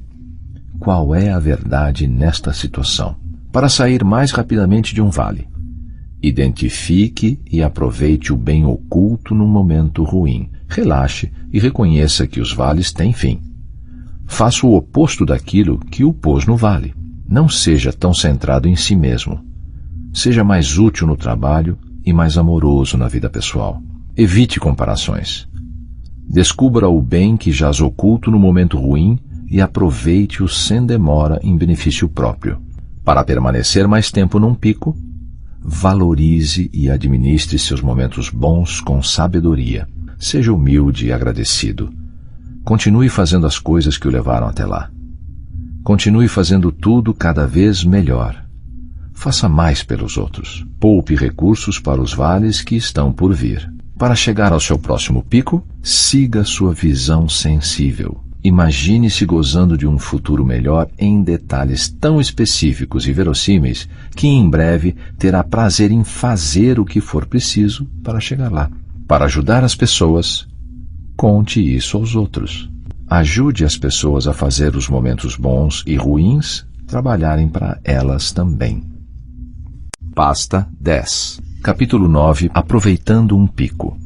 qual é a verdade nesta situação? Para sair mais rapidamente de um vale, identifique e aproveite o bem oculto num momento ruim. Relaxe e reconheça que os vales têm fim. Faça o oposto daquilo que o pôs no vale. Não seja tão centrado em si mesmo. Seja mais útil no trabalho e mais amoroso na vida pessoal. Evite comparações. Descubra o bem que jaz oculto no momento ruim e aproveite-o sem demora em benefício próprio. Para permanecer mais tempo num pico, valorize e administre seus momentos bons com sabedoria. Seja humilde e agradecido. Continue fazendo as coisas que o levaram até lá. Continue fazendo tudo cada vez melhor. Faça mais pelos outros. Poupe recursos para os vales que estão por vir. Para chegar ao seu próximo pico, siga sua visão sensível. Imagine-se gozando de um futuro melhor em detalhes tão específicos e verossímeis que em breve terá prazer em fazer o que for preciso para chegar lá. Para ajudar as pessoas, conte isso aos outros. Ajude as pessoas a fazer os momentos bons e ruins trabalharem para elas também. Pasta 10. Capítulo 9. Aproveitando um pico.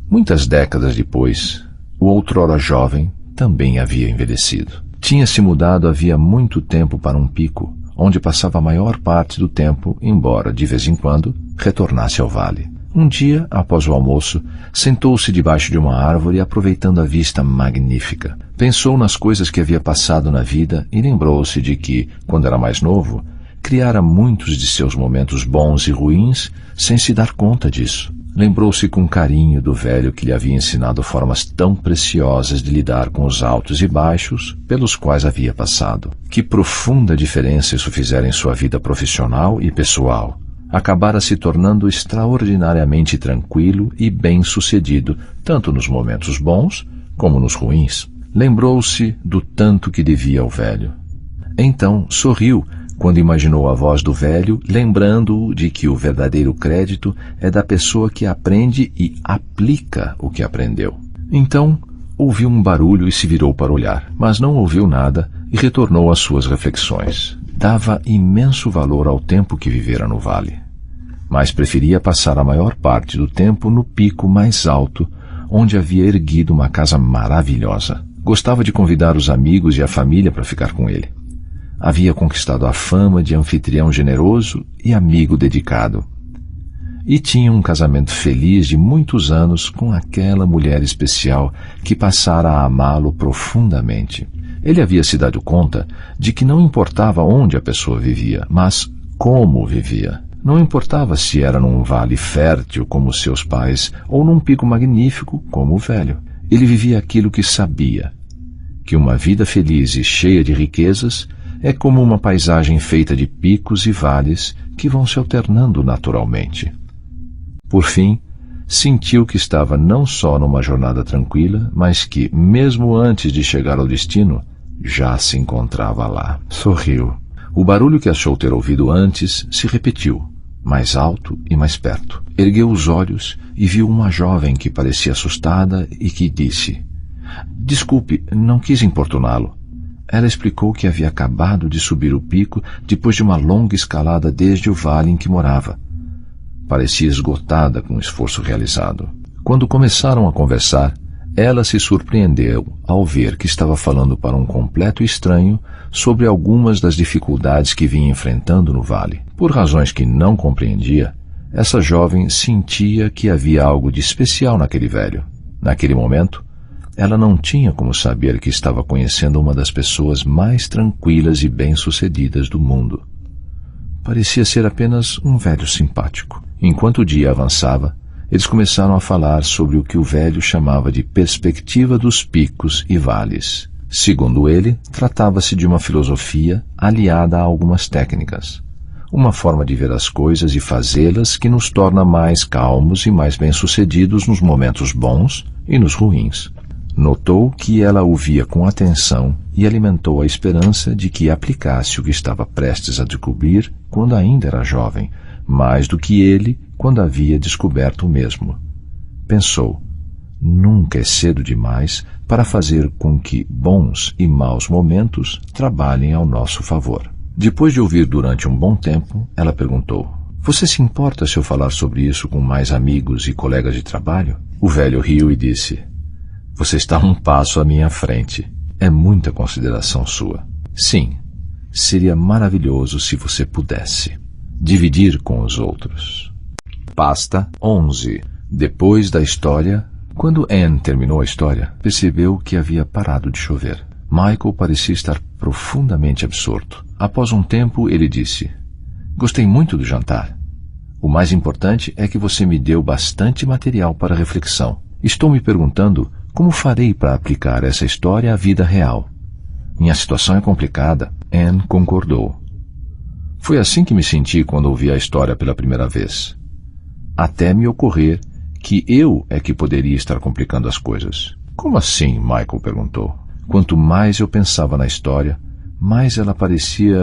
Muitas décadas depois, o outrora jovem também havia envelhecido. Tinha se mudado havia muito tempo para um pico, onde passava a maior parte do tempo, embora de vez em quando retornasse ao vale. Um dia, após o almoço, sentou-se debaixo de uma árvore aproveitando a vista magnífica. Pensou nas coisas que havia passado na vida e lembrou-se de que, quando era mais novo, criara muitos de seus momentos bons e ruins sem se dar conta disso. Lembrou-se com carinho do velho que lhe havia ensinado formas tão preciosas de lidar com os altos e baixos pelos quais havia passado. Que profunda diferença isso fizera em sua vida profissional e pessoal. Acabara se tornando extraordinariamente tranquilo e bem-sucedido, tanto nos momentos bons como nos ruins. Lembrou-se do tanto que devia ao velho. Então sorriu quando imaginou a voz do velho, lembrando-o de que o verdadeiro crédito é da pessoa que aprende e aplica o que aprendeu. Então ouviu um barulho e se virou para olhar, mas não ouviu nada e retornou às suas reflexões. Dava imenso valor ao tempo que vivera no vale, mas preferia passar a maior parte do tempo no pico mais alto, onde havia erguido uma casa maravilhosa. Gostava de convidar os amigos e a família para ficar com ele. Havia conquistado a fama de anfitrião generoso e amigo dedicado. E tinha um casamento feliz de muitos anos com aquela mulher especial que passara a amá-lo profundamente. Ele havia se dado conta de que não importava onde a pessoa vivia, mas como vivia. Não importava se era num vale fértil como seus pais ou num pico magnífico como o velho. Ele vivia aquilo que sabia, que uma vida feliz e cheia de riquezas é como uma paisagem feita de picos e vales que vão se alternando naturalmente. Por fim, sentiu que estava não só numa jornada tranquila, mas que, mesmo antes de chegar ao destino, já se encontrava lá. Sorriu. O barulho que achou ter ouvido antes se repetiu, mais alto e mais perto. Ergueu os olhos e viu uma jovem que parecia assustada e que disse: "Desculpe, não quis importuná-lo." Ela explicou que havia acabado de subir o pico depois de uma longa escalada desde o vale em que morava. Parecia esgotada com o esforço realizado. Quando começaram a conversar, ela se surpreendeu ao ver que estava falando para um completo estranho sobre algumas das dificuldades que vinha enfrentando no vale. Por razões que não compreendia, essa jovem sentia que havia algo de especial naquele velho. Naquele momento, ela não tinha como saber que estava conhecendo uma das pessoas mais tranquilas e bem-sucedidas do mundo. Parecia ser apenas um velho simpático. Enquanto o dia avançava, eles começaram a falar sobre o que o velho chamava de perspectiva dos picos e vales. Segundo ele, tratava-se de uma filosofia aliada a algumas técnicas. uma forma de ver as coisas e fazê-las que nos torna mais calmos e mais bem-sucedidos nos momentos bons e nos ruins. Notou que ela o via com atenção e alimentou a esperança de que aplicasse o que estava prestes a descobrir quando ainda era jovem, mais do que ele quando havia descoberto o mesmo. Pensou: nunca é cedo demais para fazer com que bons e maus momentos trabalhem ao nosso favor. Depois de ouvir durante um bom tempo, ela perguntou: você se importa se eu falar sobre isso com mais amigos e colegas de trabalho? O velho riu e disse: você está um passo à minha frente. É muita consideração sua. Sim, seria maravilhoso se você pudesse dividir com os outros. Pasta 11. Depois da história, quando Anne terminou a história, percebeu que havia parado de chover. Michael parecia estar profundamente absorto. Após um tempo, ele disse: gostei muito do jantar. O mais importante é que você me deu bastante material para reflexão. Estou me perguntando como farei para aplicar essa história à vida real. Minha situação é complicada. Anne concordou. Foi assim que me senti quando ouvi a história pela primeira vez. Até me ocorrer que eu é que poderia estar complicando as coisas. Como assim? Michael perguntou. Quanto mais eu pensava na história, mais ela parecia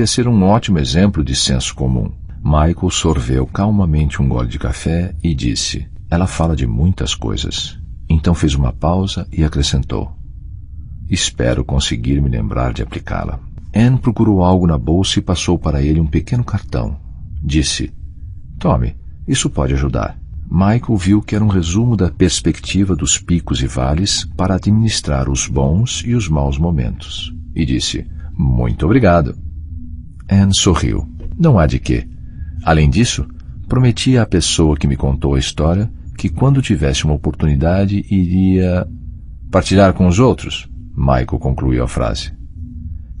ser um ótimo exemplo de senso comum. Michael sorveu calmamente um gole de café e disse: ela fala de muitas coisas. Então fez uma pausa e acrescentou: espero conseguir me lembrar de aplicá-la. Anne procurou algo na bolsa e passou para ele um pequeno cartão. Disse: tome, isso pode ajudar. Michael viu que era um resumo da perspectiva dos picos e vales para administrar os bons e os maus momentos. E disse: muito obrigado. Anne sorriu. Não há de quê. Além disso, prometi à pessoa que me contou a história que quando tivesse uma oportunidade iria partilhar com os outros. Michael concluiu a frase.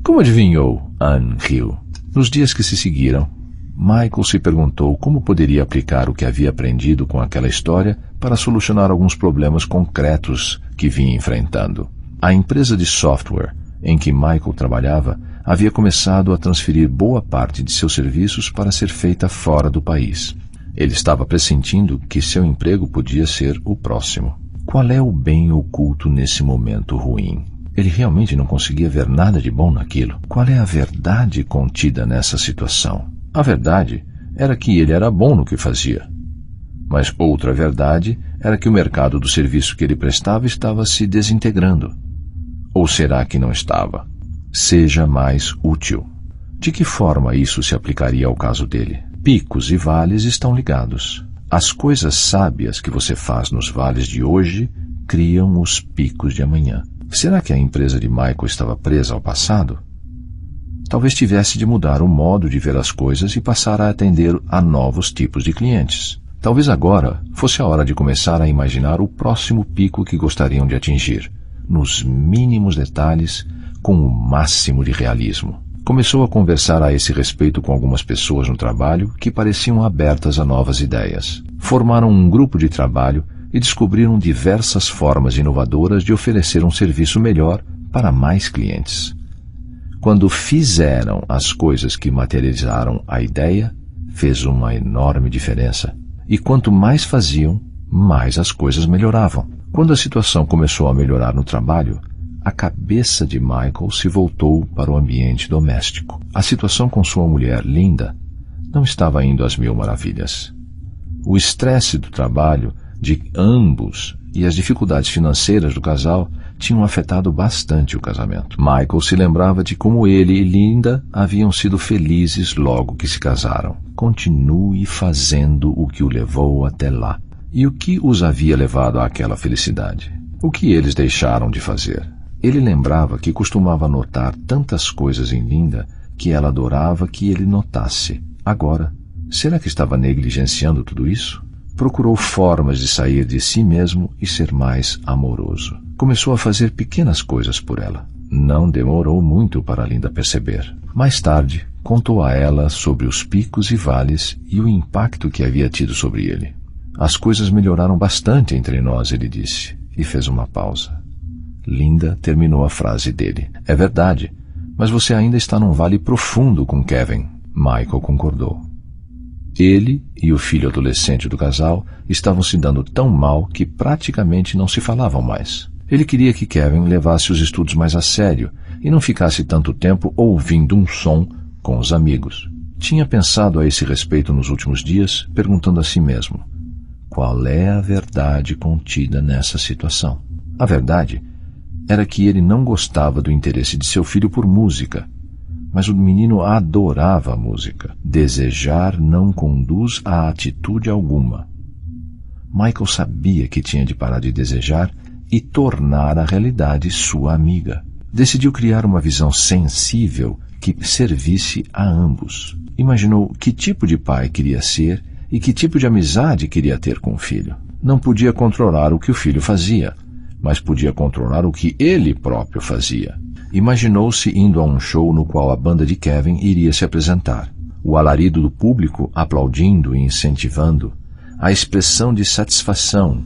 Como adivinhou? Anne riu. Nos dias que se seguiram, Michael se perguntou como poderia aplicar o que havia aprendido com aquela história para solucionar alguns problemas concretos que vinha enfrentando. A empresa de software em que Michael trabalhava havia começado a transferir boa parte de seus serviços para ser feita fora do país. Ele estava pressentindo que seu emprego podia ser o próximo. Qual é o bem oculto nesse momento ruim? Ele realmente não conseguia ver nada de bom naquilo. Qual é a verdade contida nessa situação? A verdade era que ele era bom no que fazia. Mas outra verdade era que o mercado do serviço que ele prestava estava se desintegrando. Ou será que não estava? Seja mais útil. De que forma isso se aplicaria ao caso dele? Picos e vales estão ligados. As coisas sábias que você faz nos vales de hoje criam os picos de amanhã. Será que a empresa de Michael estava presa ao passado? Talvez tivesse de mudar o modo de ver as coisas e passar a atender a novos tipos de clientes. Talvez agora fosse a hora de começar a imaginar o próximo pico que gostariam de atingir, nos mínimos detalhes, com o máximo de realismo. Começou a conversar a esse respeito com algumas pessoas no trabalho que pareciam abertas a novas ideias. Formaram um grupo de trabalho e descobriram diversas formas inovadoras de oferecer um serviço melhor para mais clientes. Quando fizeram as coisas que materializaram a ideia, fez uma enorme diferença. E quanto mais faziam, mais as coisas melhoravam. Quando a situação começou a melhorar no trabalho, a cabeça de Michael se voltou para o ambiente doméstico. A situação com sua mulher, Linda, não estava indo às mil maravilhas. O estresse do trabalho de ambos e as dificuldades financeiras do casal tinham afetado bastante o casamento. Michael se lembrava de como ele e Linda haviam sido felizes logo que se casaram. Continue fazendo o que o levou até lá. E o que os havia levado àquela felicidade? O que eles deixaram de fazer? Ele lembrava que costumava notar tantas coisas em Linda que ela adorava que ele notasse. Agora, será que estava negligenciando tudo isso? Procurou formas de sair de si mesmo e ser mais amoroso. Começou a fazer pequenas coisas por ela. Não demorou muito para Linda perceber. Mais tarde, contou a ela sobre os picos e vales e o impacto que havia tido sobre ele. As coisas melhoraram bastante entre nós, ele disse, e fez uma pausa. Linda terminou a frase dele. É verdade, Mas você ainda está num vale profundo com Kevin, Michael concordou. Ele e o filho adolescente do casal estavam se dando tão mal que praticamente não se falavam mais. Ele queria que Kevin levasse os estudos mais a sério e não ficasse tanto tempo ouvindo um som com os amigos. Tinha pensado a esse respeito nos últimos dias, perguntando a si mesmo: qual é a verdade contida nessa situação? A verdade era que ele não gostava do interesse de seu filho por música, mas o menino adorava a música. Desejar não conduz a atitude alguma. Michael sabia que tinha de parar de desejar e tornar a realidade sua amiga. Decidiu criar uma visão sensível que servisse a ambos. Imaginou que tipo de pai queria ser e que tipo de amizade queria ter com o filho. Não podia controlar o que o filho fazia, mas podia controlar o que ele próprio fazia. Imaginou-se indo a um show no qual a banda de Kevin iria se apresentar. O alarido do público aplaudindo e incentivando, a expressão de satisfação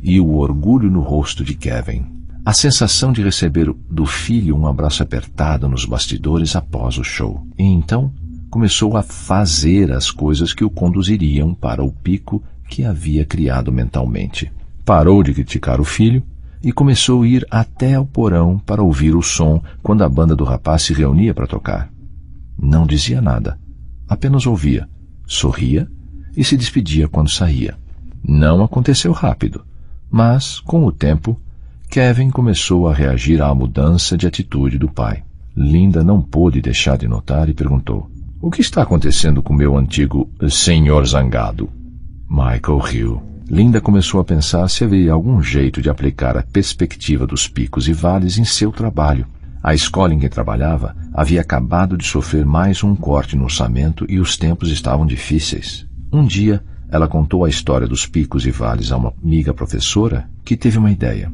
e o orgulho no rosto de Kevin. A sensação de receber do filho um abraço apertado nos bastidores após o show. E então começou a fazer as coisas que o conduziriam para o pico que havia criado mentalmente. Parou de criticar o filho e começou a ir até o porão para ouvir o som quando a banda do rapaz se reunia para tocar. Não dizia nada, apenas ouvia, sorria e se despedia quando saía. Não aconteceu rápido, mas, com o tempo, Kevin começou a reagir à mudança de atitude do pai. Linda não pôde deixar de notar e perguntou: o que está acontecendo com meu antigo senhor zangado? Michael riu. Linda começou a pensar se havia algum jeito de aplicar a perspectiva dos picos e vales em seu trabalho. A escola em que trabalhava havia acabado de sofrer mais um corte no orçamento e os tempos estavam difíceis. Um dia, ela contou a história dos picos e vales a uma amiga professora que teve uma ideia.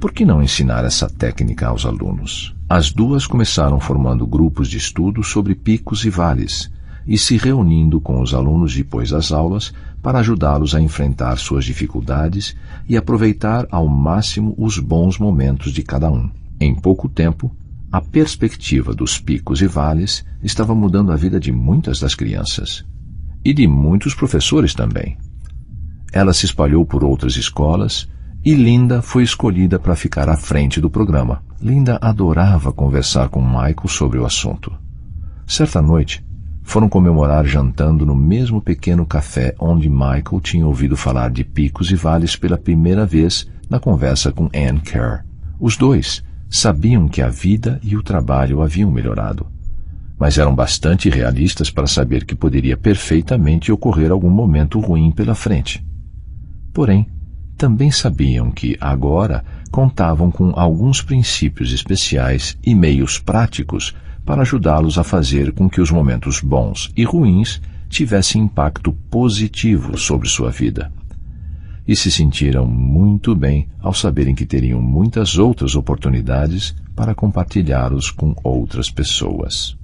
Por que não ensinar essa técnica aos alunos? As duas começaram formando grupos de estudo sobre picos e vales e se reunindo com os alunos depois das aulas para ajudá-los a enfrentar suas dificuldades e aproveitar ao máximo os bons momentos de cada um. Em pouco tempo, a perspectiva dos picos e vales estava mudando a vida de muitas das crianças e de muitos professores também. Ela se espalhou por outras escolas e Linda foi escolhida para ficar à frente do programa. Linda adorava conversar com Michael sobre o assunto. Certa noite, foram comemorar jantando no mesmo pequeno café onde Michael tinha ouvido falar de picos e vales pela primeira vez na conversa com Ann Kerr. Os dois sabiam que a vida e o trabalho haviam melhorado, mas eram bastante realistas para saber que poderia perfeitamente ocorrer algum momento ruim pela frente. Porém, também sabiam que agora contavam com alguns princípios especiais e meios práticos para ajudá-los a fazer com que os momentos bons e ruins tivessem impacto positivo sobre sua vida. E se sentiram muito bem ao saberem que teriam muitas outras oportunidades para compartilhá-los com outras pessoas.